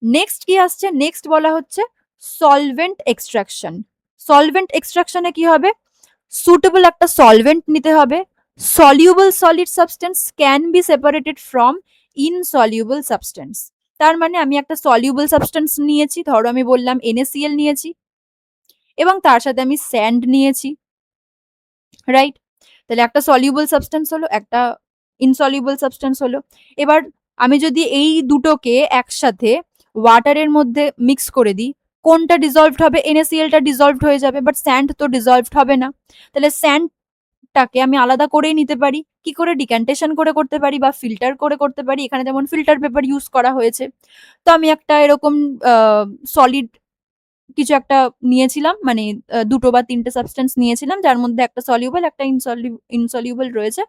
নেক্সট কি আসছে, নেক্সট বলা হচ্ছে সলভেন্ট এক্সট্রাকশন। সলভেন্ট এক্সট্রাকশনে কি হবে, সুটেবল একটা সলভেন্ট নিতে হবে। Soluble solid substance can be separated from insoluble substance. তার মানে আমি একটা সলিউবল সাবস্টেন্স নিয়েছি, ধরো আমি বললাম NaCl নিয়েছি, এবং তার সাথে আমি স্যান্ড নিয়েছি, রাইট? তাহলে একটা সলিউবল সাবস্টেন্স হলো, একটা ইনসলিউবল সাবস্টেন্স হলো। এবার আমি যদি এই দুটোকে একসাথে ওয়াটারের মধ্যে মিক্স করে দিই, কোনটা ডিজলভড হবে, NaCl টা ডিজলভড হয়ে যাবে, বাট স্যান্ড তো ডিজলভড হবে না। তাহলে স্যান্ড সলিডটাকে আমি আলাদা করেই নিতে পারি। কি করে? ডিক্যান্টেশন করে করতে পারি বা ফিল্টার করে করতে পারি। এখানে যেমন ফিল্টার পেপার ইউজ করা হয়েছে। তো আমি একটা এরকম সলিড কিছু একটা নিয়েছিলাম, মানে ২ টো বা ৩ টে সাবস্টেন্স নিয়েছিলাম, যার মধ্যে একটা সলিউবল, একটা ইনসলিউবল রয়েছে।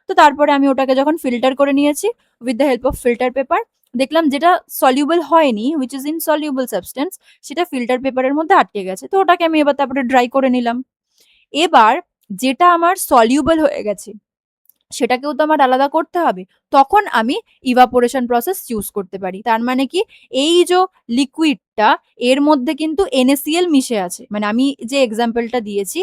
তো তারপরে আমি ওটাকে যখন ফিল্টার করে নিয়েছি with the help of filter paper, দেখলাম যেটা সলিউবল হয়নি, হুইচ ইজ ইনসলিউবল সাবস্টেন্স, সেটা ফিল্টার পেপারের মধ্যে আটকে গেছে। তো ওটাকে আমি এবার তারপরে ড্রাই করে নিলাম। এবার যেটা আমার সলিউবল হয়ে গেছে সেটাকেও তো আমার আলাদা করতে হবে। তখন আমি ইভাপোরেশন প্রসেস ইউজ করতে পারি। তার মানে কি, এই যে লিকুইডটা, এর মধ্যে কিন্তু NaCl মিশে আছে। মানে আমি যে এক্সাম্পলটা দিয়েছি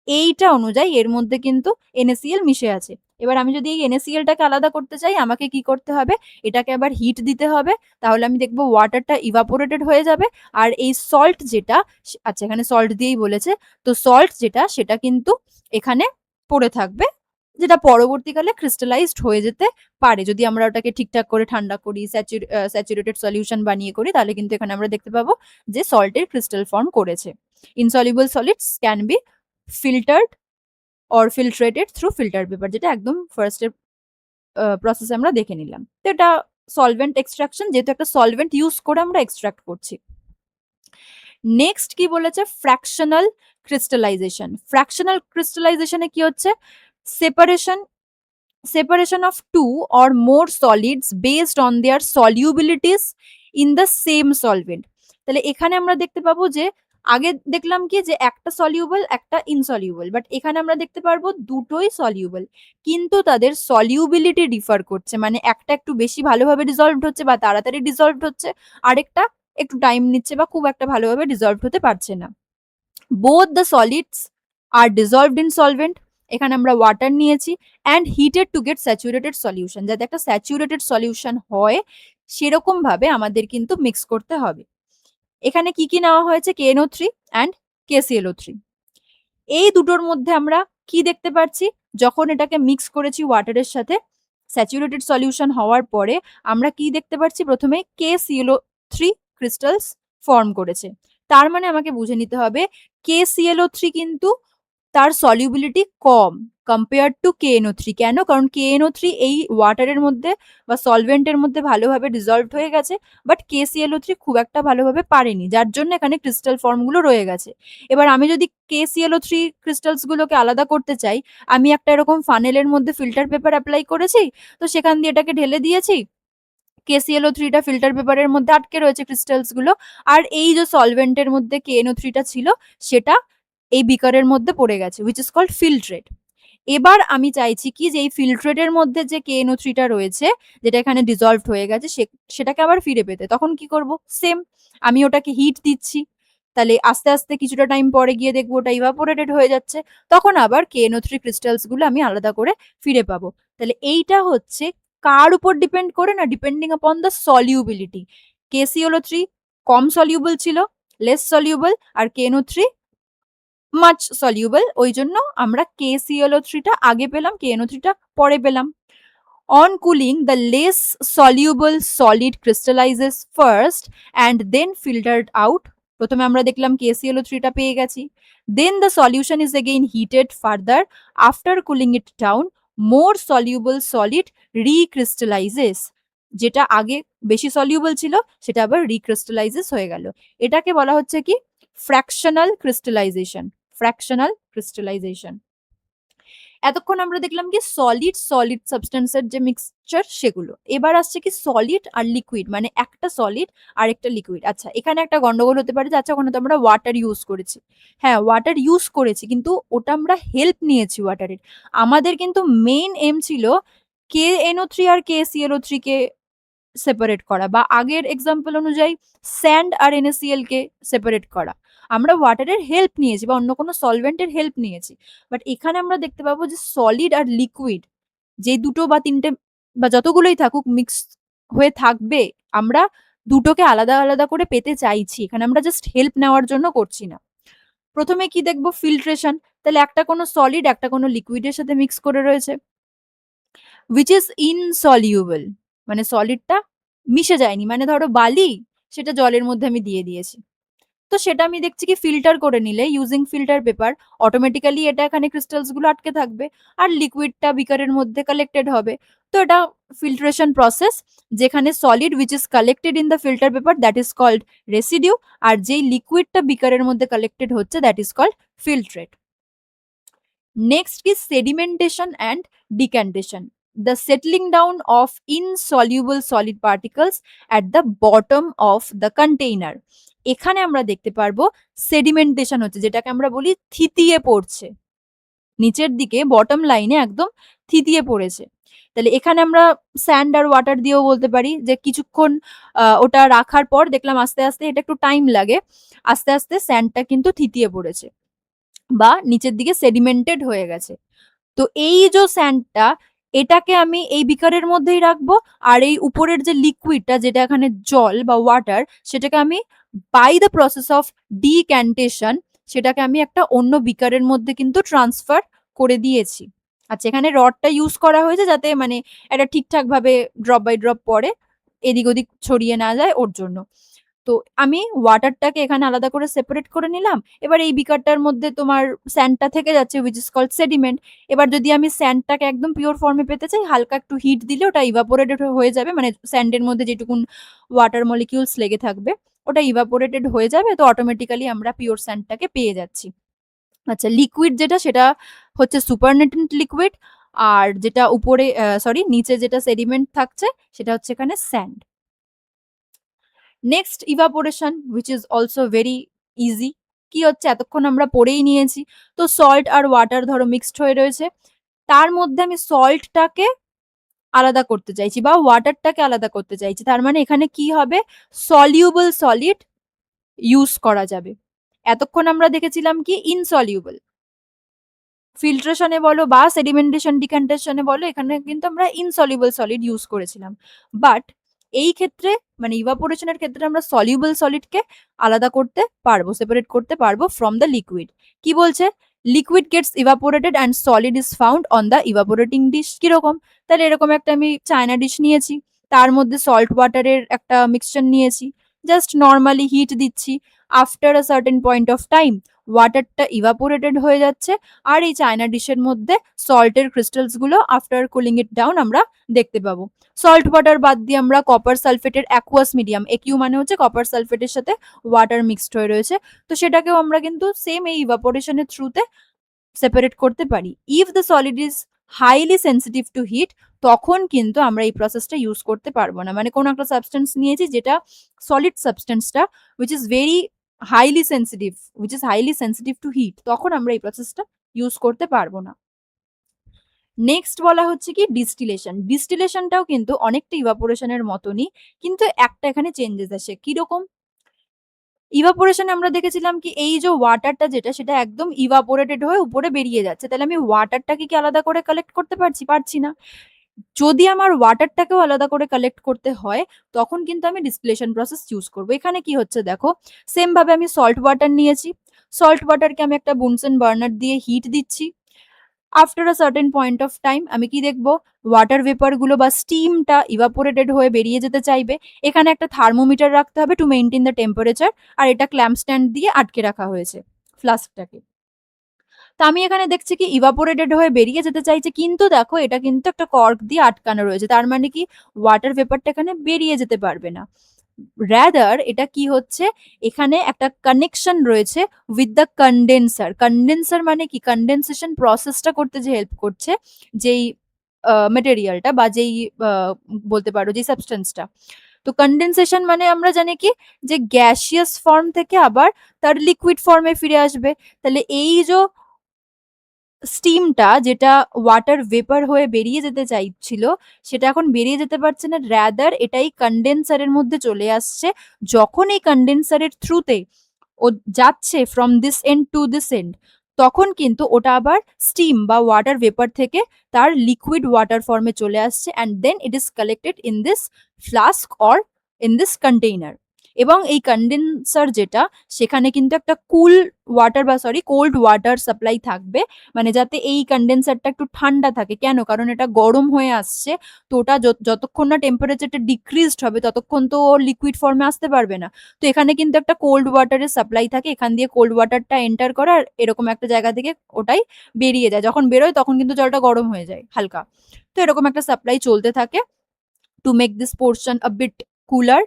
এইটা অনুযায়ী এর মধ্যে কিন্তু NaCl মিশে আছে। এবার আমি যদি এই NaCl টাকে আলাদা করতে চাই, আমাকে কি করতে হবে? এটাকে আবার হিট দিতে হবে। তাহলে আমি দেখবো ওয়াটারটা ইভাপোরেটেড হয়ে যাবে। আর এই সল্ট যেটা, আচ্ছা এখানে সল্ট দিয়েই বলেছে, তো সল্ট যেটা সেটা কিন্তু এখানে পড়ে থাকবে, যেটা পরবর্তীকালে ক্রিস্টালাইজড হয়ে যেতে পারে। যদি আমরা ওটাকে ঠিকঠাক করে ঠান্ডা করি, স্যাচুরেটেড সলিউশন বানিয়ে করি, তাহলে কিন্তু এখানে আমরা দেখতে পাবো যে সল্টের ক্রিস্টাল ফর্ম করেছে। Insoluble solids can be filtered or filtrated through filter paper, যেটা একদম ফার্স্টের প্রসেসে আমরা দেখে নিলাম। তো এটা সলভেন্ট এক্সট্রাকশন, যেহেতু একটা সলভেন্ট ইউজ করে আমরা এক্সট্রাক্ট করছি। নেক্সট কি বলেছে? Fractional crystallisation. ফ্র্যাকশনাল ক্রিস্টালাইজেশনে কি হচ্ছে? Separation of two or more solids based on their solubilities in the same solvent। তাহলে এখানে আমরা দেখতে পাবো যে আগে দেখলাম কি যে একটা সলিউবল একটা ইনসলিউবল, বাট এখানে আমরা দেখতে পারবো দুটোই সলিউবল, কিন্তু তাদের সলিউবিলিটি ডিফার করছে। মানে একটা একটু বেশি ভালোভাবে ডিজলভড হচ্ছে বা তাড়াতাড়ি ডিজলভড হচ্ছে, আরেকটা একটু টাইম নিচ্ছে বা খুব একটা ভালোভাবে ডিজলভড হতে পারছে না। Both the solids are dissolved in solvent, এখানে আমরা ওয়াটার নিয়েছি, and heated to get saturated solution. যাতে একটা স্যাচুরেটেড সলিউশন হয় সেরকম ভাবে আমাদের কিন্তু মিক্স করতে হবে। এখানে কি কি নেওয়া হয়েছে? KNO3 and KClO3। এই দুটোর মধ্যে আমরা কি দেখতে পাচ্ছি? যখন এটাকে মিক্স করেছি ওয়াটারের সাথে, স্যাচুরেটেড সলিউশন হওয়ার পরে আমরা কি দেখতে পাচ্ছি? প্রথমে KClO3 ক্রিস্টালস ফর্ম করেছে। তার মানে আমাকে বুঝে নিতে হবে KClO3 কিন্তু তার solubility com compare to KNO3। কেন? কারণ KNO3 এই ওয়াটারের মধ্যে বা সলভেন্টের মধ্যে ভালোভাবে ডিজলভড হয়ে গেছে, বাট KClO3 খুব একটা ভালোভাবে পারেনি, যার জন্য এখানে ক্রিস্টাল ফর্মগুলো রয়ে গেছে। এবার আমি যদি KClO3 ক্রিস্টালস গুলোকে আলাদা করতে চাই, আমি একটা এরকম ফানেলের মধ্যে ফিল্টার পেপার অ্যাপ্লাই করেছি, তো সেখান দিয়ে এটাকে ঢেলে দিয়েছি, KClO3টা ফিল্টার পেপারের মধ্যে আটকে রয়েছে ক্রিস্টালস গুলো, আর এই যে সলভেন্টের মধ্যে KNO3টা ছিল সেটা এই বিকারের মধ্যে পড়ে গেছে, হুইচ ইজ কল্ড ফিল্ট্রেট। এবার আমি চাইছি কি যে এই ফিল্ট্রেটের মধ্যে যে KNO3টা রয়েছে, যেটা এখানে ডিজলভড হয়ে গেছে, সেটাকে আবার ফিরে পেতে তখন কি করব? সেম, আমি ওটাকে হিট দিচ্ছি, তাহলে আস্তে আস্তে কিছুটা টাইম পরে গিয়ে দেখবো ওটা ইভাপোরেটেড হয়ে যাচ্ছে, তখন আবার KNO3 ক্রিস্টালস গুলো আমি আলাদা করে ফিরে পাবো। তাহলে এইটা হচ্ছে কার উপর ডিপেন্ড করে? না, depending upon the solubility. KClO3 com soluble ছিল, লেস সলিউবল, আর KNO3 মাচ সলিউবল, ওই জন্য আমরা KClO3টা আগে পেলাম, KNO3টা পরে পেলাম। On cooling, the less soluble solid crystallizes first and then filtered out. প্রথমে আমরা দেখলাম KClO3টা পেয়ে গেছি, then the solution is again heated further. After cooling it down, more soluble solid recrystallizes, যেটা আগে বেশি সলিউবল ছিল সেটা আবার রিক্রিস্টালাইজেস হয়ে গেল। এটাকে বলা হচ্ছে কি? Fractional crystallisation. Fractional crystallisation. এতক্ষণ আমরা দেখলাম কি সলিড সাবস্টেন্সের যে মিক্সচার সেগুলো। এবার আসছে কি সলিড আর লিকুইড, মানে একটা সলিড আর একটা লিকুইড। আচ্ছা এখানে একটা গন্ডগোল হতে পারে যে আচ্ছা ওখানে তো আমরা ওয়াটার ইউজ করেছি। হ্যাঁ ওয়াটার ইউজ করেছি, কিন্তু ওটা আমরা হেল্প নিয়েছি ওয়াটারের। আমাদের কিন্তু মেইন এম ছিল KNO3 আর KClO3 কে সেপারেট করা, বা আগের এক্সাম্পল অনুযায়ী স্যান্ড আর NaCl কে সেপারেট করা। আমরা ওয়াটারের হেল্প নিয়েছি বা অন্য কোনো সলভেন্টের হেল্প নিয়েছি, বাট এখানে আমরা দেখতে পাবো যে সলিড আর লিকুইড যে দুটো বা তিনটে বা যতগুলোই থাকুক মিক্স হয়ে থাকবে, আমরা দুটোকে আলাদা আলাদা করে পেতে চাইছি। এখানে আমরা জাস্ট হেল্প নেওয়ার জন্য করছি না। প্রথমে কি দেখবো? ফিল্ট্রেশন। তাহলে একটা কোনো সলিড একটা কোনো লিকুইডের সাথে মিক্স করে রয়েছে, which is insoluble, মানে সলিডটা মিশে যায়নি। মানে ধরো বালি, সেটা জলের মধ্যে আমি দিয়ে দিয়েছি, তো সেটা আমি দেখছি কি ফিল্টার করে নিলে ইউজিং ফিল্টার পেপার অটোমেটিক্যালি এটা এখানে ক্রিস্টালস গুলো আটকে থাকবে আর লিকুইডটা বিকারের মধ্যে কালেক্টেড হবে। তো এটা ফিল্ট্রেশন প্রসেস, যেখানে solid which is collected in the filter paper that is called residue, আর যেই লিকুইডটা বিকারের মধ্যে কালেক্টেড হচ্ছে that is called filtrate. Next is sedimentation and decantation, the settling down of insoluble solid particles at the bottom of the container. এখানে আমরা দেখতে পারবো সেডিমেন্টেশন হচ্ছে, যেটাকে আমরা বলি থিতিয়ে পড়ছে, নিচের দিকে বটম লাইনে একদম থিতিয়ে পড়েছে। তাহলে এখানে আমরা স্যান্ড আর ওয়াটার দিয়েও বলতে পারি যে কিছুক্ষণ ওটা রাখার পর দেখলাম আস্তে আস্তে, এটা একটু টাইম লাগে, আস্তে আস্তে স্যান্ডটা কিন্তু থিতিয়ে পড়েছে বা নিচের দিকে সেডিমেন্টেড হয়ে গেছে। তো এই যে স্যান্ডটা, এটাকে আমি এই বিকারের মধ্যেই রাখবো, আর এই উপরের যে লিকুইডটা যেটা এখানে জল বা ওয়াটার, সেটাকে আমি বাই দ্য প্রসেস অফ ডিক্যান্টেশন সেটাকে আমি একটা অন্য বিকারের মধ্যে কিন্তু ট্রান্সফার করে দিয়েছি। আচ্ছা, এখানে রডটা ইউজ করা হয়েছে যাতে মানে এটা ঠিকঠাক ভাবে ড্রপ বাই ড্রপ পড়ে, এদিক ওদিক ছড়িয়ে না যায় ওর জন্য। তো আমি ওয়াটারটাকে এখানে আলাদা করে সেপারেট করে নিলাম। এবার এই বিকারটার মধ্যে তোমার স্যান্ডটা থেকে যাচ্ছে উইচ ইজ কল্ড সেডিমেন্ট। এবার যদি আমি স্যান্ডটাকে একদম পিওর ফর্মে পেতে চাই, হালকা একটু হিট দিলে ওটা ইভাপোরেটেড হয়ে যাবে, মানে স্যান্ডের মধ্যে যেটুকুন ওয়াটার মলিকিউলস লেগে থাকবে ওটা ইভাপোরেটেড হয়ে যাবে, তো অটোমেটিক্যালি আমরা পিওর স্যান্ডটাকে পেয়ে যাচ্ছি। আচ্ছা, লিকুইড যেটা সেটা হচ্ছে সুপারনেটেন্ট লিকুইড, আর যেটা উপরে নিচে যেটা সেডিমেন্ট থাকছে সেটা হচ্ছে এখানে sand. Next evaporation which is also very easy. কি হচ্ছে, এতক্ষণ আমরা পড়েই নিয়েছি। তো সল্ট আর ওয়াটার ধরো মিক্সড হয়ে রয়েছে, তার মধ্যে আমি সল্টটাকে আলাদা করতে চাইছি বা ওয়াটারটাকে আলাদা করতে চাইছি, তার মানে এখানে কি হবে, সলিউবল সলিড ইউজ করা যাবে। এতক্ষণ আমরা দেখেছিলাম কি ইনসলিউবল। ফিল্ট্রেশনে বলো বা সেডিমেন্টেশন ডিক্যান্টেশনে বলো, এখানে কিন্তু আমরা ইনসলিউবল সলিড ইউজ করেছিলাম। বাট এই ক্ষেত্রে মানে ইভাপোরেশনের ক্ষেত্রে আমরা সলিউবল সলিডকে আলাদা করতে পারবো, সেপারেট করতে পারবো ফ্রম দ্য লিকুইড। কি বলছে, liquid gets evaporated and solid is found on the evaporating dish. কিরকম, তাহলে এরকম একটা আমি চায়না ডিশ নিয়েছি, তার মধ্যে সল্ট ওয়াটারের একটা মিক্সচার নিয়েছি, জাস্ট নর্মালি হিট দিচ্ছি, after a certain point of time ওয়াটারটা ইভাপোরেটেড হয়ে যাচ্ছে, আর এই চায়না ডিশের মধ্যে সল্টের ক্রিস্টালস গুলো আফটার কুলিং ইট ডাউন আমরা দেখতে পাবো। সল্ট ওয়াটার বাদ দিয়ে আমরা কপার সালফেটের অ্যাকুয়াস মিডিয়াম, একিউ মানে হচ্ছে কপার সালফেটের সাথে ওয়াটার মিক্সড হয়ে রয়েছে, তো সেটাকেও আমরা কিন্তু সেম এই ইভাপোরেশনের থ্রুতে সেপারেট করতে পারি। If the solid is highly sensitive to heat, তখন কিন্তু আমরা এই প্রসেসটা ইউজ করতে পারবো না। মানে কোনো একটা সাবস্টেন্স নিয়েছি যেটা সলিড সাবস্টেন্সটা which is very highly sensitive, which is highly sensitive to heat, তখন আমরা এই প্রসেসটা ইউজ করতে পারবো না। নেক্সট বলা হচ্ছে কি ডিস্টিলেশন। ডিস্টিলেশনটাও কিন্তু অনেকটা ইভাপোরেশনের মতনই, কিন্তু একটা এখানে চেঞ্জেস আসে। কিরকম, ইভাপোরেশনে আমরা দেখেছিলাম কি এই যে ওয়াটারটা যেটা সেটা একদম ইভাপোরেটেড হয়ে উপরে বেরিয়ে যাচ্ছে, তাহলে আমি ওয়াটারটাকে কি আলাদা করে কালেক্ট করতে পারছি না। যদি আমার ওয়াটারটাকেও আলাদা করে কালেক্ট করতে হয়, তখন কিন্তু আমি ডিস্টিলেশন প্রসেস ইউজ করবো। এখানে কি হচ্ছে দেখো, সেম ভাবে আমি সল্ট ওয়াটার নিয়েছি, সল্ট ওয়াটারকে আমি একটা বুনসেন বার্নার দিয়ে হিট দিচ্ছি, after a certain point of time আমি কি দেখবো, ওয়াটার ভেপার গুলো বা স্টিমটা ইভাপোরেটেড হয়ে বেরিয়ে যেতে চাইবে। এখানে একটা থার্মোমিটার রাখতে হবে টু মেইনটেইন দ্য টেম্পারেচার, আর এটা ক্ল্যাম্প স্ট্যান্ড দিয়ে আটকে রাখা হয়েছে ফ্লাস্কটাকে। তো আমি এখানে দেখছি কি ইভাপোরেটেড হয়ে বেরিয়ে যেতে চাইছে, কিন্তু দেখো এটা কিন্তু একটা কর্ক দিয়ে আটকানো রয়েছে, তার মানে কি ওয়াটার ভেপারটা এখানে বেরিয়ে যেতে পারবে না। রাদার এটা কি হচ্ছে, এখানে একটা কানেকশন রয়েছে উইথ দ্য কন্ডেন্সার। কন্ডেন্সার মানে কি, কন্ডেনসেশন প্রসেসটা করতে যে হেল্প করছে যেই মেটেরিয়ালটা বা যেই বলতে পারো যে সাবস্টেন্সটা। তো কন্ডেনসেশন মানে আমরা জানি কি যে গ্যাসিয়াস ফর্ম থেকে আবার তার লিকুইড ফর্মে ফিরে আসবে। তাহলে এই যে স্টিমটা যেটা ওয়াটার ভেপার হয়ে বেরিয়ে যেতে চাইছিল, সেটা এখন বেরিয়ে যেতে পারছে না, রাদার এটাই কন্ডেন্সারের মধ্যে চলে আসছে। যখন এই কন্ডেন্সারের থ্রুতে ও যাচ্ছে from this end to this end, তখন কিন্তু ওটা আবার স্টিম বা ওয়াটার ভেপার থেকে তার লিকুইড ওয়াটার ফর্মে চলে আসছে, and then it is collected in this flask or in this container. এবং এই কন্ডেন্সার যেটা, সেখানে কিন্তু একটা কোল্ড ওয়াটার সাপ্লাই থাকবে, মানে যাতে এই কন্ডেন্সারটা একটু ঠান্ডা থাকে। কেন? কারণ এটা গরম হয়ে আসছে, তো ওটা যতক্ষণ না টেম্পারেচারটা ডিক্রিজড হবে ততক্ষণ তো লিকুইড ফর্মে আসতে পারবে না। তো এখানে কিন্তু একটা কোল্ড ওয়াটারের সাপ্লাই থাকে, এখান দিয়ে কোল্ড ওয়াটারটা এন্টার করে আর এরকম একটা জায়গা থেকে ওটাই বেরিয়ে যায়। যখন বেরোয় তখন কিন্তু জলটা গরম হয়ে যায় হালকা। তো এরকম একটা সাপ্লাই চলতে থাকে to make this portion a bit cooler.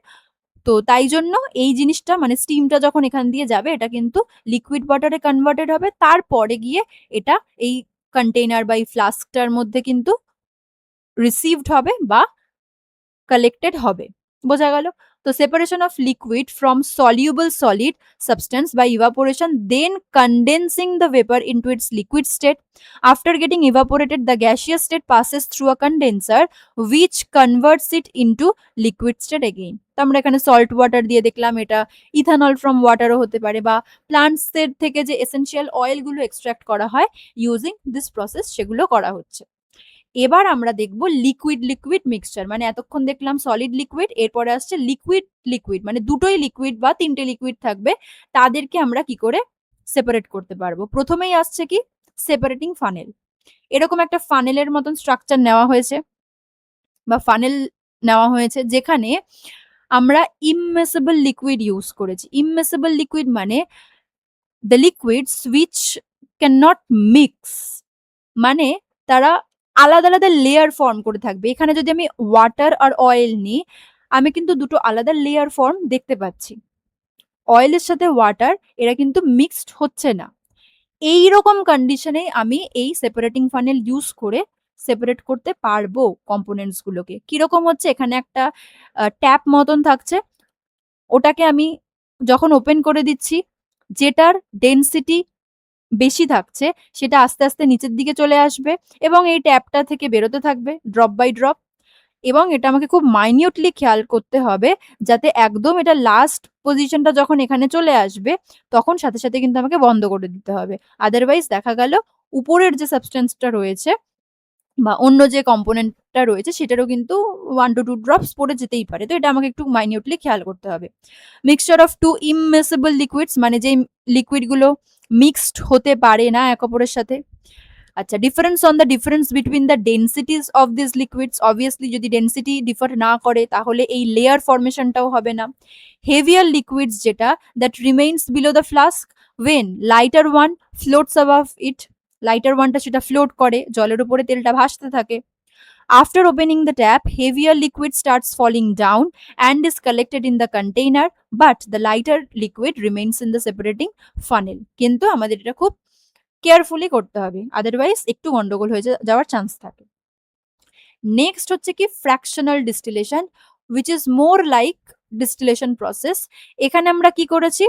তো তাই জন্য এই জিনিসটা, মানে স্টিমটা যখন এখান দিয়ে যাবে এটা কিন্তু লিকুইড ওয়াটারে কনভার্টেড হবে, তারপরে গিয়ে এটা এই কন্টেইনার বা এই ফ্লাস্কটার মধ্যে কিন্তু রিসিভড হবে বা কালেক্টেড হবে। বোঝা গেল? তো separation of liquid from soluble solid substance by evaporation, then condensing the vapor into its liquid state. After getting evaporated, the gaseous state passes through a condenser which converts it into liquid state again. তো আমরা এখানে salt water দিয়ে দেখলাম, এটা ethanol from ওয়াটারও হতে পারে, বা প্লান্টসের থেকে যে এসেনশিয়াল অয়েলগুলো এক্সট্রাক্ট করা হয় ইউজিং দিস প্রসেস, সেগুলো করা হচ্ছে। এবার আমরা দেখব লিকুইড লিকুইড মিক্সচার, মানে এতক্ষণ দেখলাম সলিড লিকুইড, এরপরে আসছে লিকুইড লিকুইড, মানে দুটোই লিকুইড বা তিনটে লিকুইড থাকবে, তাদেরকে আমরা কি করে সেপারেট করতে পারবো। প্রথমেই আসছে কি, সেপারেটিং ফানেল। এরকম একটা ফানেলের মতন স্ট্রাকচার নেওয়া হয়েছে বা ফানেল নেওয়া হয়েছে, যেখানে আমরা ইমমেসেবল লিকুইড ইউজ করেছি। ইমমেসেবল লিকুইড মানে the liquids which can not mix, মানে তারা আলাদা আলাদা লেয়ার ফর্ম করে থাকবে। এখানে যদি আমি ওয়াটার আর অয়েল নিই, আমি কিন্তু দুটো আলাদা লেয়ার ফর্ম দেখতে পাচ্ছি। অয়েলের সাথে ওয়াটার এরা কিন্তু মিক্সড হচ্ছে না। এই রকম কন্ডিশনে আমি এই সেপারেটিং ফানেল ইউজ করে সেপারেট করতে পারবো কম্পোনেন্টস গুলোকে। কিরকম হচ্ছে, এখানে একটা ট্যাপ মতন থাকছে, ওটাকে আমি যখন ওপেন করে দিচ্ছি, যেটার ডেনসিটি বেশি থাকছে সেটা আস্তে আস্তে নিচের দিকে চলে আসবে এবং এই ট্যাপটা থেকে বেরোতে থাকবে ড্রপ বাই ড্রপ। এবং এটা আমাকে খুব মাইনিউটলি খেয়াল করতে হবে যাতে একদম এটা লাস্ট পজিশনটা যখন এখানে চলে আসবে তখন সাথে সাথে কিন্তু আমাকে বন্ধ করে দিতে হবে। আদারওয়াইজ দেখা গেল উপরের যে সাবস্টেন্সটা রয়েছে বা অন্য যে কম্পোনেন্টটা রয়েছে সেটারও কিন্তু 1 to 2 ড্রপস পড়ে যেতেই পারে। তো এটা আমাকে একটু মাইনিউটলি খেয়াল করতে হবে। মিক্সচার অফ টু ইমমেসেবল লিকুইডস, মানে যে লিকুইড গুলো মিক্সড হতে পারে না এক অপরের সাথে। আচ্ছা, difference on the difference between the densities of this liquids. Obviously যদি ডেনসিটি ডিফার না করে তাহলে এই লেয়ার ফরমেশনটাও হবে না। হেভিয়ার লিকুইডস যেটা that remains below the flask when lighter one floats above it, lighter ওয়ানটা সেটা ফ্লোট করে, জলের উপরে তেলটা ভাসতে থাকে। After opening the tap, heavier liquid starts falling down and is collected in the container, but the lighter liquid remains in the separating funnel. কিন্তু আমাদের এটা খুব কেয়ারফুলি করতে হবে, আদারওয়াইজ একটু গন্ডগোল হয়ে যাওয়ার চান্স থাকে। নেক্সট হচ্ছে কি fractional distillation, which is more like distillation process. এখানে আমরা কি করেছি,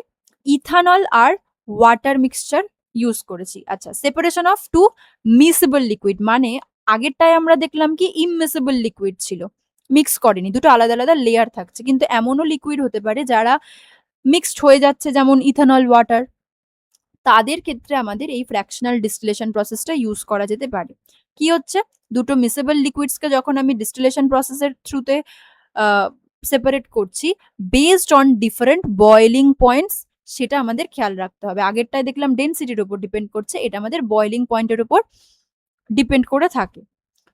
ইথানল আর ওয়াটার মিক্সচার ইউজ করেছি। আচ্ছা, separation of two miscible liquid, মানে আগেরটায় আমরা দেখলাম কি ইমমিসেবল লিকুইড ছিল, মিক্স করেনি, দুটো আলাদা আলাদা লেয়ার থাকছে, কিন্তু এমনও লিকুইড হতে পারে যারা মিক্সড হয়ে যাচ্ছে, যেমন ইথানল ওয়াটার। তাদের ক্ষেত্রে আমাদের এই ফ্র্যাকশনাল ডিস্টিলেশন প্রসেসটা ইউজ করা যেতে পারে। কি হচ্ছে, দুটো মিসেবল লিকুইডসকে যখন আমি ডিস্টিলেশন প্রসেসের থ্রুতে সেপারেট করছি based on different boiling points, সেটা আমাদের খেয়াল রাখতে হবে। আগেরটায় দেখলাম ডেনসিটির উপর ডিপেন্ড করছে, এটা আমাদের বয়েলিং পয়েন্টের উপর ডিপেন্ড করে থাকে।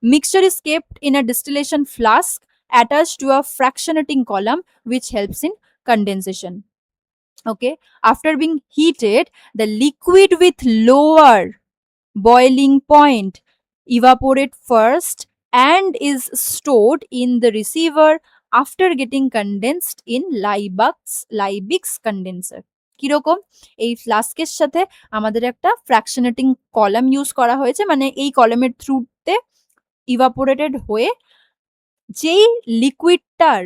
Mixture is kept in a distillation flask attached to a fractionating column which helps in condensation. Okay, after being heated, the liquid with lower boiling point evaporate first and is stored in the receiver after getting condensed in Liebig's condenser. কিরকম, এই ফ্লাস্কের সাথে আমাদের একটা ফ্র্যাকশনেটিং column use করা হয়েছে, মানে এই কলামের থ্রুতে ইভাপোরেটেড হয়ে যেই লিকুইডটার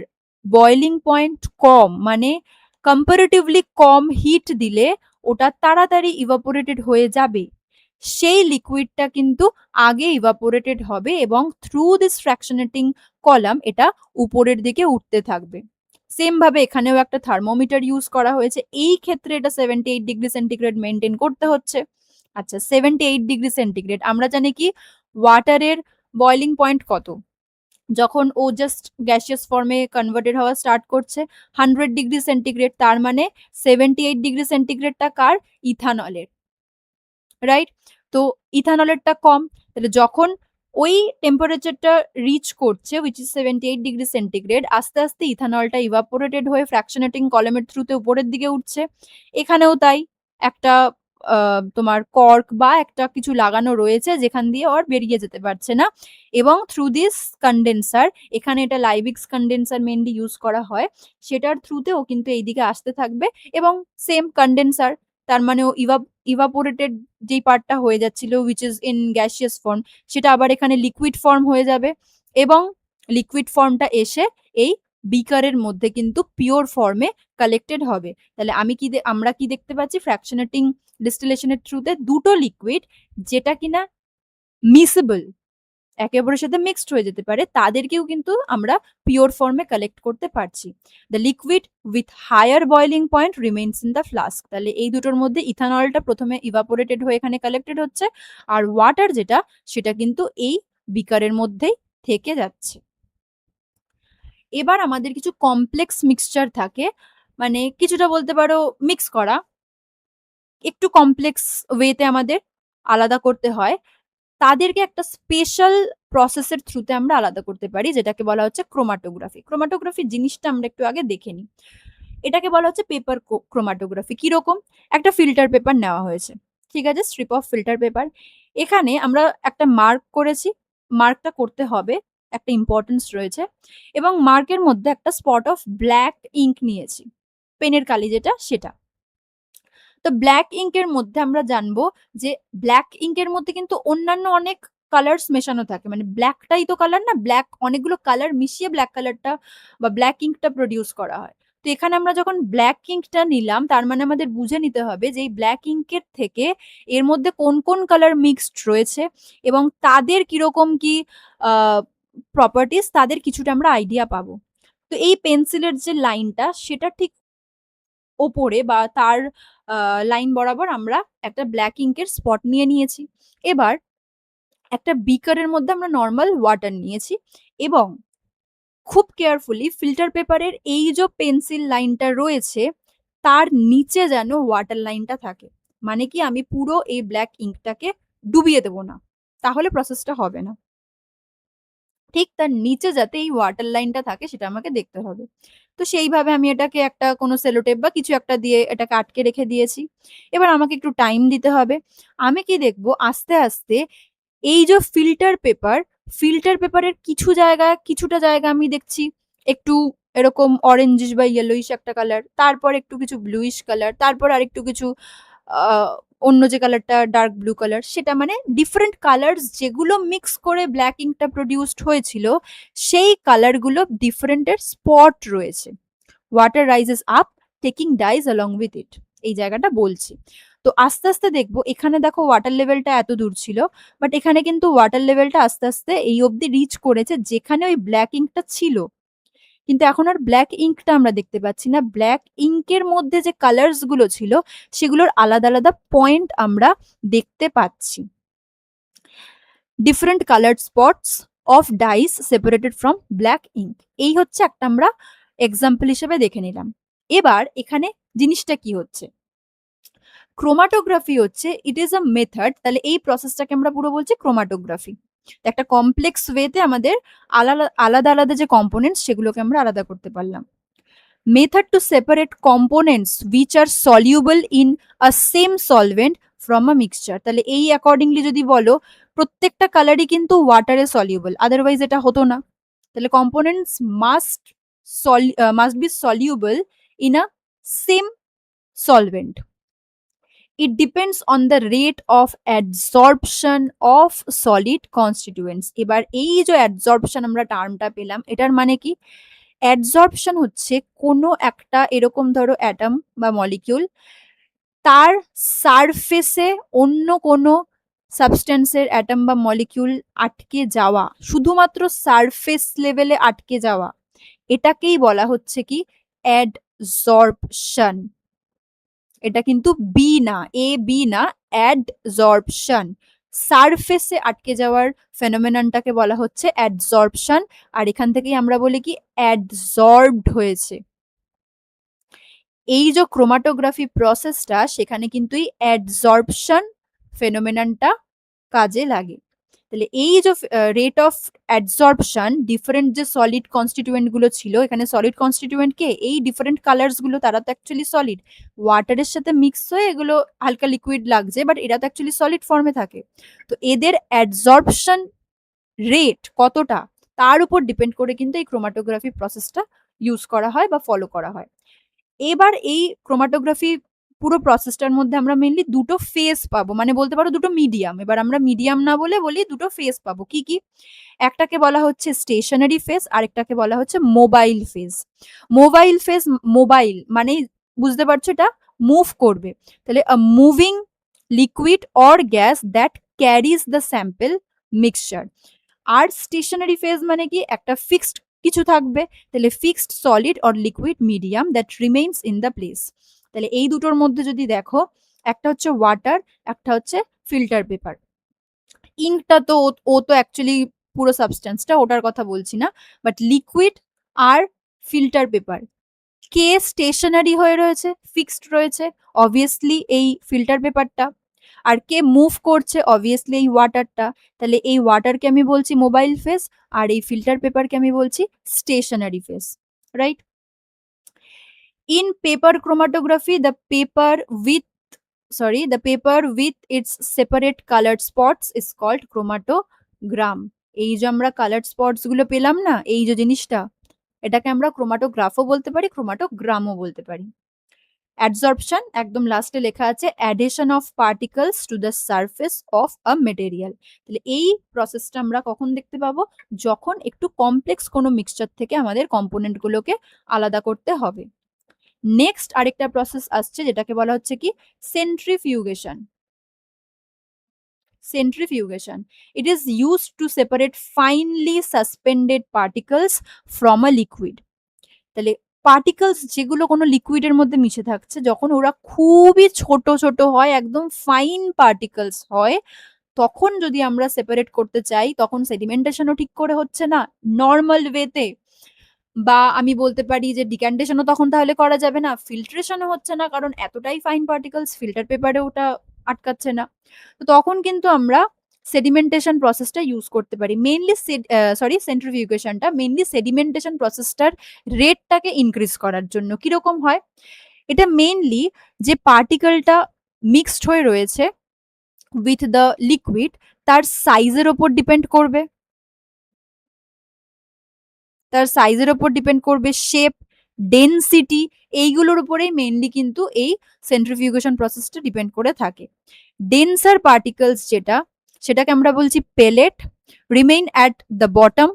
বয়েলিং পয়েন্ট কম, মানে কম্পারেটিভলি কম হিট দিলে ওটা তাড়াতাড়ি ইভাপোরেটেড হয়ে যাবে, সেই লিকুইডটা কিন্তু আগে ইভাপোরেটেড হবে এবং থ্রু দিস ফ্র্যাকশনেটিং কলাম এটা উপরের দিকে উঠতে থাকবে। সেম ভাবে এখানেও একটা থার্মোমিটার ইউজ করা হয়েছে, এই ক্ষেত্রে এটা 78 ডিগ্রি সেন্টিগ্রেড মেনটেন করতে হচ্ছে। আচ্ছা, 78 ডিগ্রি সেন্টিগ্রেড, আমরা জানি কি ওয়াটারের বয়েলিং পয়েন্ট কত, যখন ও জাস্ট গ্যাসিয়াস ফর্মে কনভার্টেড হওয়া স্টার্ট করছে 100 ডিগ্রি সেন্টিগ্রেড, তার মানে 78 ডিগ্রি সেন্টিগ্রেডটা কার? ইথানলের, রাইট? তো ইথানলেরটা কম, তাহলে যখন ওই টেম্পারেচারটা রিচ করছে উইচ ইজ 78 ডিগ্রি সেন্টিগ্রেড, আস্তে আস্তে ইথানলটা ইভাপোরেটেড হয়ে ফ্র্যাকশনেটিং কলামের থ্রুতে উপরের দিকে উঠছে। এখানেও তাই, একটা তোমার কর্ক বা একটা কিছু লাগানো রয়েছে যেখান দিয়ে আর বেরিয়ে যেতে পারছে না, এবং থ্রু দিস কন্ডেন্সার, এখানে এটা লাইবিক্স কন্ডেন্সার মেনলি ইউজ করা হয়, সেটার থ্রুতে ও কিন্তু এইদিকে আসতে থাকবে, এবং সেম কন্ডেন্সার, তার মানে ও ইভাপোরেটেড যেই পার্টটা হয়ে যাচ্ছিল which is in gaseous form, সেটা আবার এখানে লিকুইড ফর্ম হয়ে যাবে, এবং লিকুইড ফর্মটা এসে এই বিকারের মধ্যে কিন্তু পিওর ফর্মে কালেক্টেড হবে। তাহলে আমরা কি দেখতে পাচ্ছি? ফ্র্যাকশনেটিং ডিস্টিলেশনের থ্রুতে দুটো লিকুইড, যেটা কিনা মিসেবল, একে অপরের সাথে মিক্সড হয়ে যেতে পারে, তাদেরকেও কিন্তু আমরা পিওর ফর্মে কালেক্ট করতে পারছি। The liquid with higher boiling point remains in the flask. তাহলে এই দুটোর মধ্যে ইথানলটা প্রথমে ইভাপোরেটেড হয়ে এখানে কালেক্টেড হচ্ছে, আর ওয়াটার যেটা, সেটা কিন্তু এই বিকারের মধ্যেই থেকে যাচ্ছে। এবার আমাদের কিছু কমপ্লেক্স মিক্সচার থাকে, মানে কিছুটা বলতে পারো মিক্স করা, একটু কমপ্লেক্স ওয়েতে আমাদের আলাদা করতে হয়, তাদেরকে একটা স্পেশাল প্রসেসের থ্রুতে আমরা আলাদা করতে পারি, যেটাকে বলা হচ্ছে ক্রোমাটোগ্রাফি। ক্রোমাটোগ্রাফি জিনিসটা আমরা একটু আগে দেখে নিই। এটাকে বলা হচ্ছে পেপার ক্রোমাটোগ্রাফি। কিরকম? একটা ফিল্টার পেপার নেওয়া হয়েছে, ঠিক আছে, স্ট্রিপ অফ ফিল্টার পেপার। এখানে আমরা একটা মার্ক করেছি, মার্কটা করতে হবে, একটা ইম্পর্টেন্স রয়েছে, এবং মার্কের মধ্যে একটা স্পট অফ ব্ল্যাক ইঙ্ক নিয়েছি, পেনের কালি যেটা, সেটা। তো ব্ল্যাক ইঙ্কের মধ্যে আমরা জানবো যে ব্ল্যাক ইঙ্কের মধ্যে কিন্তু অন্যান্য অনেক কালার্স মেশানো থাকে, মানে ব্ল্যাকটাই তো কালার না, ব্ল্যাক অনেকগুলো কালার মিশিয়ে ব্ল্যাক কালারটা বা ব্ল্যাক ইঙ্কটা প্রডিউস করা হয়। তো এখানে আমরা যখন ব্ল্যাক ইঙ্কটা নিলাম, তার মানে আমাদের বুঝে নিতে হবে যে এই ব্ল্যাক ইঙ্কের থেকে এর মধ্যে কোন কোন কালার মিক্সড রয়েছে, এবং তাদের কিরকম কি প্রপার্টিস, তাদের কিছুটা আমরা আইডিয়া পাবো। তো এই পেন্সিলের যে লাইনটা, সেটা ঠিক ওপরে বা তার লাইন বরাবর আমরা একটা ব্ল্যাক ইঙ্কের স্পট নিয়ে নিয়েছি। এবার একটা বিকারের মধ্যে আমরা নর্মাল ওয়াটার নিয়েছি, এবং খুব কেয়ারফুলি ফিল্টার পেপারের এই যে পেন্সিল লাইনটা রয়েছে, তার নিচে যেন ওয়াটার লাইনটা থাকে। মানে কি, আমি পুরো এই ব্ল্যাক ইঙ্কটাকে ডুবিয়ে দেবো না, তাহলে প্রসেসটা হবে না। ঠিক তার নিচে যাতে এই ওয়াটার লাইনটা থাকে, সেটা আমাকে দেখতে হবে। তো সেইভাবে আমি এটাকে একটা কোনো সেলোটেপ বা কিছু একটা দিয়ে এটাকে আটকে রেখে দিয়েছি। এবার আমাকে একটু টাইম দিতে হবে। আমি কি দেখবো, আস্তে আস্তে এই যে ফিল্টার পেপারের কিছুটা জায়গা আমি দেখছি একটু এরকম অরেঞ্জিশ বা ইয়েলোইশ একটা কালার, তারপর একটু কিছু ব্লুইশ কালার, তারপর আরেকটু কিছু অন্য যে কালারটা ডার্ক ব্লু কালার, সেটা মানে ডিফারেন্ট কালার্স যেগুলো মিক্স করে ব্ল্যাক ইঙ্কটা প্রডিউসড হয়েছিল, সেই কালারগুলো ডিফারেন্টের স্পট রয়েছে। Water rises up taking dies along with it, এই জায়গাটা বলছি। তো আস্তে আস্তে দেখবো, এখানে দেখো ওয়াটার লেভেলটা এত দূর ছিল, বাট এখানে কিন্তু ওয়াটার লেভেলটা আস্তে আস্তে এই অবধি রিচ করেছে যেখানে ওই ব্ল্যাক ইঙ্কটা ছিল, কিন্তু এখন আর ব্ল্যাক ইঙ্কটা আমরা দেখতে পাচ্ছি না। ব্ল্যাক ইঙ্কের মধ্যে যে কালার্স গুলো ছিল, সেগুলোর আলাদা আলাদা পয়েন্ট আমরা দেখতে পাচ্ছি, different coloured spots of dyes separated from black ink. এই হচ্ছে একটা আমরা এক্সাম্পল হিসেবে দেখে নিলাম। এবার এখানে জিনিসটা কি হচ্ছে, ক্রোমাটোগ্রাফি হচ্ছে ইট ইজ আ মেথড, তাহলে এই প্রসেসটাকে আমরা পুরো বলছি ক্রোমাটোগ্রাফি। একটা কমপ্লেক্স ওয়েতে আমাদের আলাদা আলাদা আলাদা যে কম্পোনেন্টস, সেগুলোকে আমরা আলাদা করতে পারলাম। Method to separate components which are soluble in a same solvent from a mixture। তাহলে এই অ্যাকর্ডিংলি যদি বলো, প্রত্যেকটা কালারই কিন্তু ওয়াটারে সলিউবল, আদারওয়াইজ এটা হতো না। তাহলে components must be soluble in a same solvent। It depends on the rate of adsorption of solid constituents। এবার এই যে adsorption আমরা টার্মটা পেলাম, এটার মানে কি? অ্যাডসর্পশন হচ্ছে কোনো একটা এরকম ধরো অ্যাটম বা মলিকিউল, তার সারফেসে অন্য কোনো সাবস্টেন্সের অ্যাটম বা মলিকিউল আটকে যাওয়া, শুধুমাত্র সারফেস লেভেলে আটকে যাওয়া, এটাকেই বলা হচ্ছে কি? অ্যাডসর্পশন। এটা কিন্তু বি না, এ বি না, অ্যাডসর্পশন। সারফেসে আটকে যাওয়ার ফেনোমেননটাকে বলা হচ্ছে অ্যাডসর্পশন, আর এখান থেকেই আমরা বলি কি অ্যাডসর্বড হয়েছে। এই যে ক্রোমাটোগ্রাফি প্রসেসটা, সেখানে কিন্তু এই অ্যাডসর্পশন ফেনোমেননটা কাজে লাগে। তাহলে এই যে রেট অফ অ্যাডসর্পশন, ডিফারেন্ট যে সলিড কনস্টিটিউয়েন্ট গুলো ছিল, এখানে সলিড কনস্টিটিউয়েন্ট কে এই ডিফারেন্ট কালার্স গুলো, তারা তো অ্যাকচুয়ালি সলিড, ওয়াটারের সাথে মিক্স হয়ে এগুলো হালকা লিকুইড লাগছে, বাট এরা তো অ্যাকচুয়ালি সলিড ফর্মে থাকে। তো এদের অ্যাডসর্পশন রেট কতটা, তার উপর ডিপেন্ড করে কিন্তু এই ক্রোমাটোগ্রাফি প্রসেসটা ইউজ করা হয় বা ফলো করা হয়। এবার এই ক্রোমাটোগ্রাফি পুরো প্রসেসটার মধ্যে আমরা মেনলি দুটো ফেজ পাবো, মানে বলতে পারো দুটো মিডিয়াম। এবার আমরা মিডিয়াম না বলে বলি দুটো ফেজ পাবো। কি কি? একটাকে বলা হচ্ছে স্টেশনারি ফেজ, আরেকটাকে বলা হচ্ছে mobile phase. Mobile phase, mobile মানে বুঝতে পারছো এটা মুভ করবে, তাহলে a moving liquid or gas that carries the sample mixture. আর স্টেশনারি ফেজ মানে কি, একটা ফিক্সড কিছু থাকবে, তাহলে fixed solid or liquid medium that remains in the place. তাহলে এই দুটোর মধ্যে যদি দেখো, একটা হচ্ছে ওয়াটার, একটা হচ্ছে ফিল্টার পেপার। ইঙ্কটা তো ও তো অ্যাকচুয়ালি পুরো সাবস্টেন্সটা, ওটার কথা বলছি না, বাট লিকুইড আর ফিল্টার পেপার কে স্টেশনারি হয়ে রয়েছে, ফিক্সড রয়েছে, অবভিয়াসলি এই ফিল্টার পেপারটা। আর কে মুভ করছে, অবভিয়াসলি এই ওয়াটারটা। তাহলে এই ওয়াটারকে আমি বলছি মোবাইল ফেজ, আর এই ফিল্টার পেপারকে আমি বলছি stationary phase, right? In paper chromatography, the paper with its separate colored spots is called chromatogram. এই যে আমরা কালার্ড স্পটস গুলো পেলাম না, এই যে জিনিসটা, এটাকে আমরা ক্রোমাটোগ্রাফও বলতে পারি, ক্রোমাটোগ্রামও বলতে পারি। অ্যাডসর্পশন একদম লাস্টে লেখা আছে addition of particles to the surface of a material. তাহলে এই প্রসেসটা আমরা কখন দেখতে পাবো, যখন একটু কমপ্লেক্স কোনো মিক্সচার থেকে আমাদের কম্পোনেন্ট গুলোকে আলাদা করতে হবে। নেক্সট আরেকটা প্রসেস আসছে, যেটাকে বলা হচ্ছে কি centrifugation. Centrifugation. It is used to separate finely suspended particles from a liquid. তাহলে পার্টিকলস যেগুলো কোনো লিকুইডের মধ্যে মিশে থাকছে, যখন ওরা খুবই ছোট ছোট হয়, একদম ফাইন পার্টিকলস হয়, তখন যদি আমরা সেপারেট করতে চাই, তখন সেডিমেন্টেশনও ঠিক করে হচ্ছে না নর্মাল ওয়েতে, বা আমি বলতে পারি যে ডিক্যান্টেশনও তখন তাহলে করা যাবে না, ফিল্ট্রেশনও হচ্ছে না, কারণ এতটাই ফাইন পার্টিকলস ফিল্টার পেপারে ওটা আটকাচ্ছে না। তো তখন কিন্তু আমরা সেডিমেন্টেশন প্রসেসটা ইউজ করতে পারি, মেইনলি সেন্ট্রিফিউগেশনটা মেইনলি সেডিমেন্টেশন প্রসেসটার রেটটাকে ইনক্রিজ করার জন্য। কিরকম হয় এটা, মেইনলি যে পার্টিকেলটা মিক্সড হয়ে রয়েছে উইথ দ্য লিকুইড, তার সাইজের ওপর ডিপেন্ড করবে, তার সাইজের ওপর ডিপেন্ড করবে, শেপ, ডেনসিটি, এইগুলোর উপরেই মেইনলি কিন্তু এই সেন্ট্রিফিউগেশন প্রসেসটা ডিপেন্ড করে থাকে। ডেন্সার পার্টিকলস যেটা, সেটাকে আমরা বলছি pellet, remain at the bottom,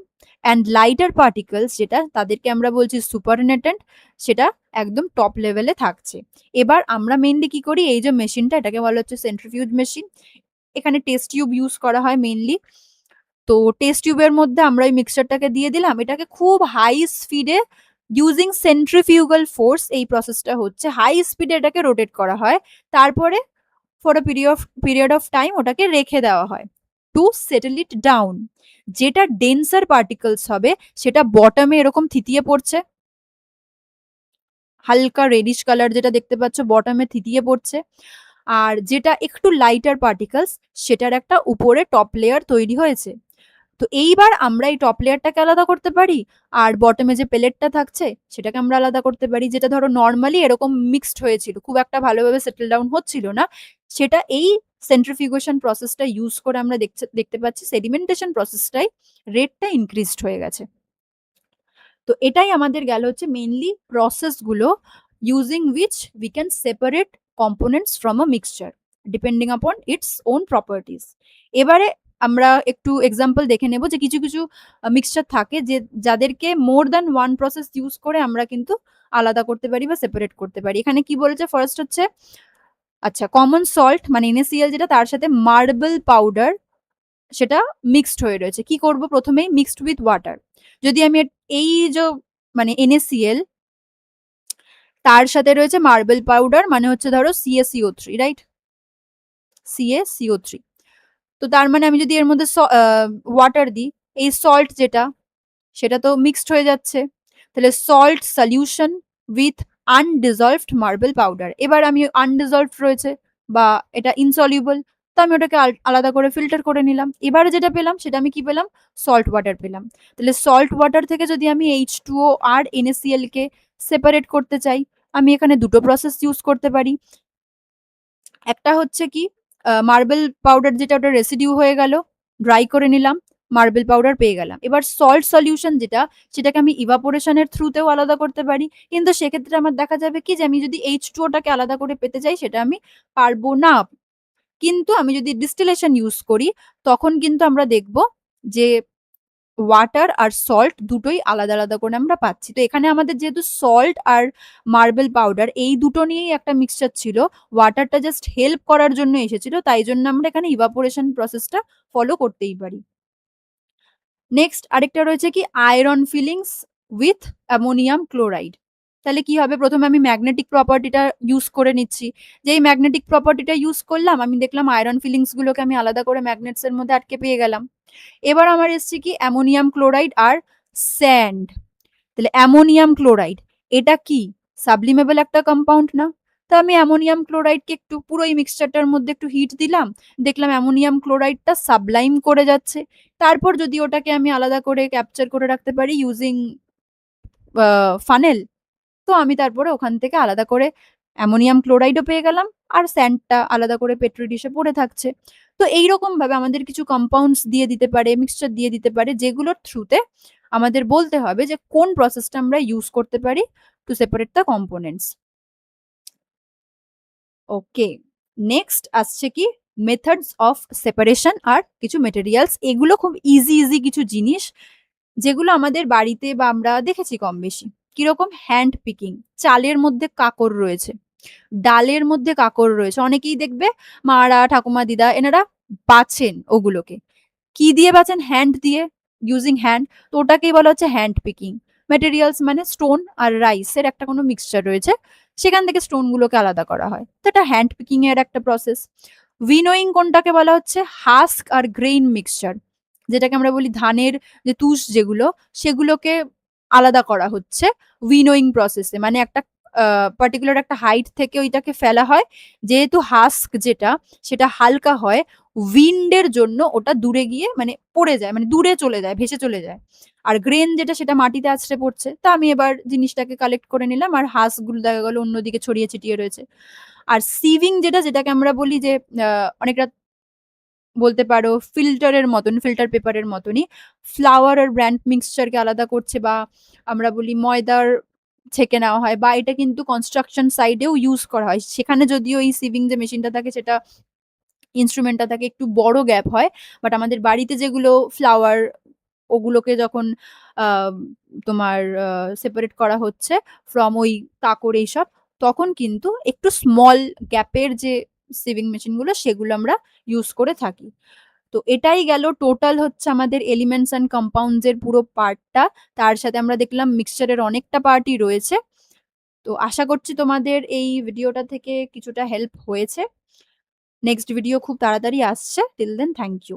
and lighter particles যেটা, তাদেরকে আমরা বলছি সুপারনেটেন্ট, সেটা একদম টপ লেভেলে থাকছে। এবার আমরা মেইনলি কি করি, এই যে মেশিনটা, এটাকে বলা হচ্ছে সেন্ট্রিফিউজ মেশিন। এখানে টেস্ট টিউব ইউজ করা হয় মেইনলি। তো টেস্ট টিউবের মধ্যে আমরা ওই মিক্সচারটাকে দিয়ে দিলাম, এটাকে খুব হাই স্পিডে ইউজিং সেন্ট্রিফিউগাল ফোর্স, এই প্রসেসটা হচ্ছে হাই স্পিডে এটাকে রোটেট করা হয়, তারপরে for a period of time ওটাকে রেখে দেওয়া হয় টু সেটেল ইট ডাউন। যেটা ডেন্সার পার্টিকলস হবে, সেটা বটমে এরকম থিতিয়ে পড়ছে, হালকা রেডিশ কালার যেটা দেখতে পাচ্ছ বটমে থিতিয়ে পড়ছে। আর যেটা একটু লাইটার পার্টিকলস, সেটার একটা উপরে টপ লেয়ার তৈরি হয়েছে। তো এইবার আমরা এই টপ লেয়ারটাকে আলাদা করতে পারি, আর বটমে যে পেলেটটা থাকছে সেটাকে আমরা আলাদা করতে পারি, যেটা ধরো নর্মালি এরকম মিক্সড হয়েছিল, খুব একটা ভালোভাবে সেটেল ডাউন হচ্ছিল না, সেটা এই সেন্ট্রিফিউগেশন প্রসেসটা ইউজ করে আমরা দেখতে পাচ্ছি সেডিমেন্টেশন প্রসেসটাই রেটটা ইনক্রিজড হয়ে গেছে। তো এটাই আমাদের গেল হচ্ছে মেইনলি প্রসেসগুলো using which we can separate components from a mixture depending upon its own properties. এবারে আমরা একটু এক্সাম্পল দেখে নেব যে কিছু কিছু মিক্সচার থাকে যে যাদেরকে more than one process use করে আমরা কিন্তু আলাদা করতে পারি বা সেপারেট করতে পারি। এখানে কি বলেছে, ফার্স্ট হচ্ছে আচ্ছা কমন সল্ট মানে NaCl, যেটা তার সাথে মার্বেল পাউডার সেটা মিক্সড হয়ে রয়েছে। কি করব, প্রথমেই মিক্সড উইথ ওয়াটার। যদি আমি এই যে মানে NaCl তার সাথে রয়েছে মার্বেল পাউডার, মানে হচ্ছে ধরো CaCO3, রাইট, CaCO3। তো তার মানে আমি যদি এর মধ্যে ওয়াটার দিই, এই সল্ট যেটা সেটা তো মিক্সড হয়ে যাচ্ছে। তাহলে salt solution with undissolved marble powder. এবার আমি আনডিজলভড রয়েছে বা এটা ইনসলিউবল, তো আমি ওটাকে আলাদা করে ফিল্টার করে নিলাম। এবারে যেটা পেলাম সেটা আমি কি পেলাম? সল্ট ওয়াটার পেলাম। তাহলে সল্ট ওয়াটার থেকে যদি আমি H2O আর NaCl কে সেপারেট করতে চাই, আমি এখানে দুটো প্রসেস ইউজ করতে পারি। একটা হচ্ছে কি, মার্বেল পাউডার যেটা ওটা রেসিডিউ হয়ে গেল, ড্রাই করে নিলাম, মার্বেল পাউডার পেয়ে গেলাম। এবার সল্ট সলিউশন যেটা, সেটাকে আমি ইভাপোরেশনের থ্রুতেও আলাদা করতে পারি, কিন্তু সেক্ষেত্রে আমার দেখা যাবে কি যে আমি যদি H2O টাকে আলাদা করে পেতে চাই সেটা আমি পারবো না। কিন্তু আমি যদি ডিস্টিলেশন ইউজ করি তখন কিন্তু আমরা দেখব যে ওয়াটার আর সল্ট দুটোই আলাদা আলাদা করে আমরা পাচ্ছি। তো এখানে আমাদের যেহেতু সল্ট আর মার্বেল পাউডার এই দুটো নিয়েই একটা মিক্সচার ছিল, ওয়াটারটা জাস্ট হেল্প করার জন্য এসেছিল, তাই জন্য আমরা এখানে ইভাপোরেশন প্রসেসটা ফলো করতেই পারি। নেক্সট আরেকটা রয়েছে কি, iron feelings with ammonium chloride. তাহলে কি হবে, প্রথমে আমি ম্যাগনেটিক প্রপার্টিটা ইউজ করে নিচ্ছি। যেই ম্যাগনেটিক প্রপার্টিটা ইউজ করলাম, আমি দেখলাম আয়রন ফিলিংস গুলোকে আমি আলাদা করে ম্যাগনেটস এর মধ্যে আটকে পেয়ে গেলাম। এবার আমার এসছে কি, অ্যামোনিয়াম ক্লোরাইড আর স্যান্ড। তাহলে অ্যামোনিয়াম ক্লোরাইড এটা কি, সাবলিমেবল একটা কম্পাউন্ড না? তো আমি অ্যামোনিয়াম ক্লোরাইডকে একটু পুরো এই মিক্সচারটার মধ্যে একটু হিট দিলাম, দেখলাম অ্যামোনিয়াম ক্লোরাইডটা সাবলাইম করে যাচ্ছে। তারপর যদি ওটাকে আমি আলাদা করে ক্যাপচার করে রাখতে পারি ইউজিং ফানেল, তো আমি তারপরে ওখান থেকে আলাদা করে অ্যামোনিয়াম ক্লোরাইডও পেয়ে গেলাম, আর স্যান্ডটা আলাদা করে পেট্রি ডিশে পড়ে থাকছে। তো এইরকম ভাবে আমাদের কিছু কম্পাউন্ডস দিয়ে দিতে পারে, মিক্সচার দিয়ে দিতে পারে, যেগুলোর থ্রুতে আমাদের বলতে হবে যে কোন প্রসেসটা আমরা ইউজ করতে পারি to separate the components. Okay, next আসছে কি, মেথডস অফ সেপারেশন আর কিছু মেটেরিয়ালস। এগুলো খুব ইজি ইজি কিছু জিনিস যেগুলো আমাদের বাড়িতে বা আমরা দেখেছি কম বেশি। কিরকম, হ্যান্ড পিকিং, চালের মধ্যে কাঁকর রয়েছে, ডালের মধ্যে কাঁকর রয়েছে, অনেকেই দেখবে মারা ঠাকুমা দিদা এনারা বাছেন ওগুলোকে। কি দিয়ে বাছেন? হ্যান্ড দিয়ে, ইউজিং হ্যান্ড। তো ওটাকেই বলা হচ্ছে হ্যান্ড পিকিং। ম্যাটেরিয়ালস মানে স্টোন আর রাইসের একটা কোনো মিক্সচার রয়েছে, সেখান থেকে স্টোন গুলোকে আলাদা করা হয়, তো এটা হ্যান্ড পিকিং এর একটা প্রসেস। উইনোয়িং কোনটাকে বলা হচ্ছে, হাস্ক আর গ্রেইন মিক্সচার, যেটাকে আমরা বলি ধানের যে তুষ যেগুলো, সেগুলোকে আলাদা করা হচ্ছে উইনোয়িং প্রসেসে। মানে একটা পার্টিকুলার একটা হাইট থেকে ওইটাকে ফেলা হয়, যেহেতু হাস্ক যেটা সেটা হালকা হয়, উইন্ডের জন্য ওটা দূরে গিয়ে মানে পড়ে যায়, মানে দূরে চলে যায়, ভেসে চলে যায়। আর গ্রেন যেটা সেটা মাটিতে আছড়ে পড়ছে, তা আমি এবার জিনিসটাকে কালেক্ট করে নিলাম, আর হাঁসগুলো দেখা গেল অন্যদিকে ছড়িয়ে ছিটিয়ে রয়েছে। আর সিভিং যেটা, যেটাকে আমরা বলি যে অনেকটা বলতে পারো ফিল্টারের মতন, ফিল্টার পেপারের মতনই, ফ্লাওয়ার আর ব্র্যান্ড মিক্সচারকে আলাদা করছে, বা আমরা বলি ময়দার ছেঁকে নেওয়া হয়, বা এটা কিন্তু কনস্ট্রাকশন সাইডেও ইউজ করা হয়। সেখানে যদিও এই সিভিং যে মেশিনটা থাকে সেটা, ইনস্ট্রুমেন্টটা থাকে একটু বড় গ্যাপ হয়, বাট আমাদের বাড়িতে যেগুলো ফ্লাওয়ার, ওগুলোকে যখন তোমার সেপারেট করা হচ্ছে ফ্রম ওই কাঁকড় এইসব, তখন কিন্তু একটু স্মল গ্যাপের যে সিভিং মেশিনগুলো সেগুলো আমরা ইউজ করে থাকি। তো এটাই গেল টোটাল হচ্ছে আমাদের এলিমেন্টস অ্যান্ড কম্পাউন্ডস এর পুরো পার্টটা। তার সাথে আমরা দেখলাম মিক্সচারের অনেকটা পার্টই রয়েছে। তো আশা করছি তোমাদের এই ভিডিওটা থেকে কিছুটা হেল্প হয়েছে। নেক্সট ভিডিও খুব তাড়াতাড়ি আসছে, টিল দেন থ্যাংক ইউ।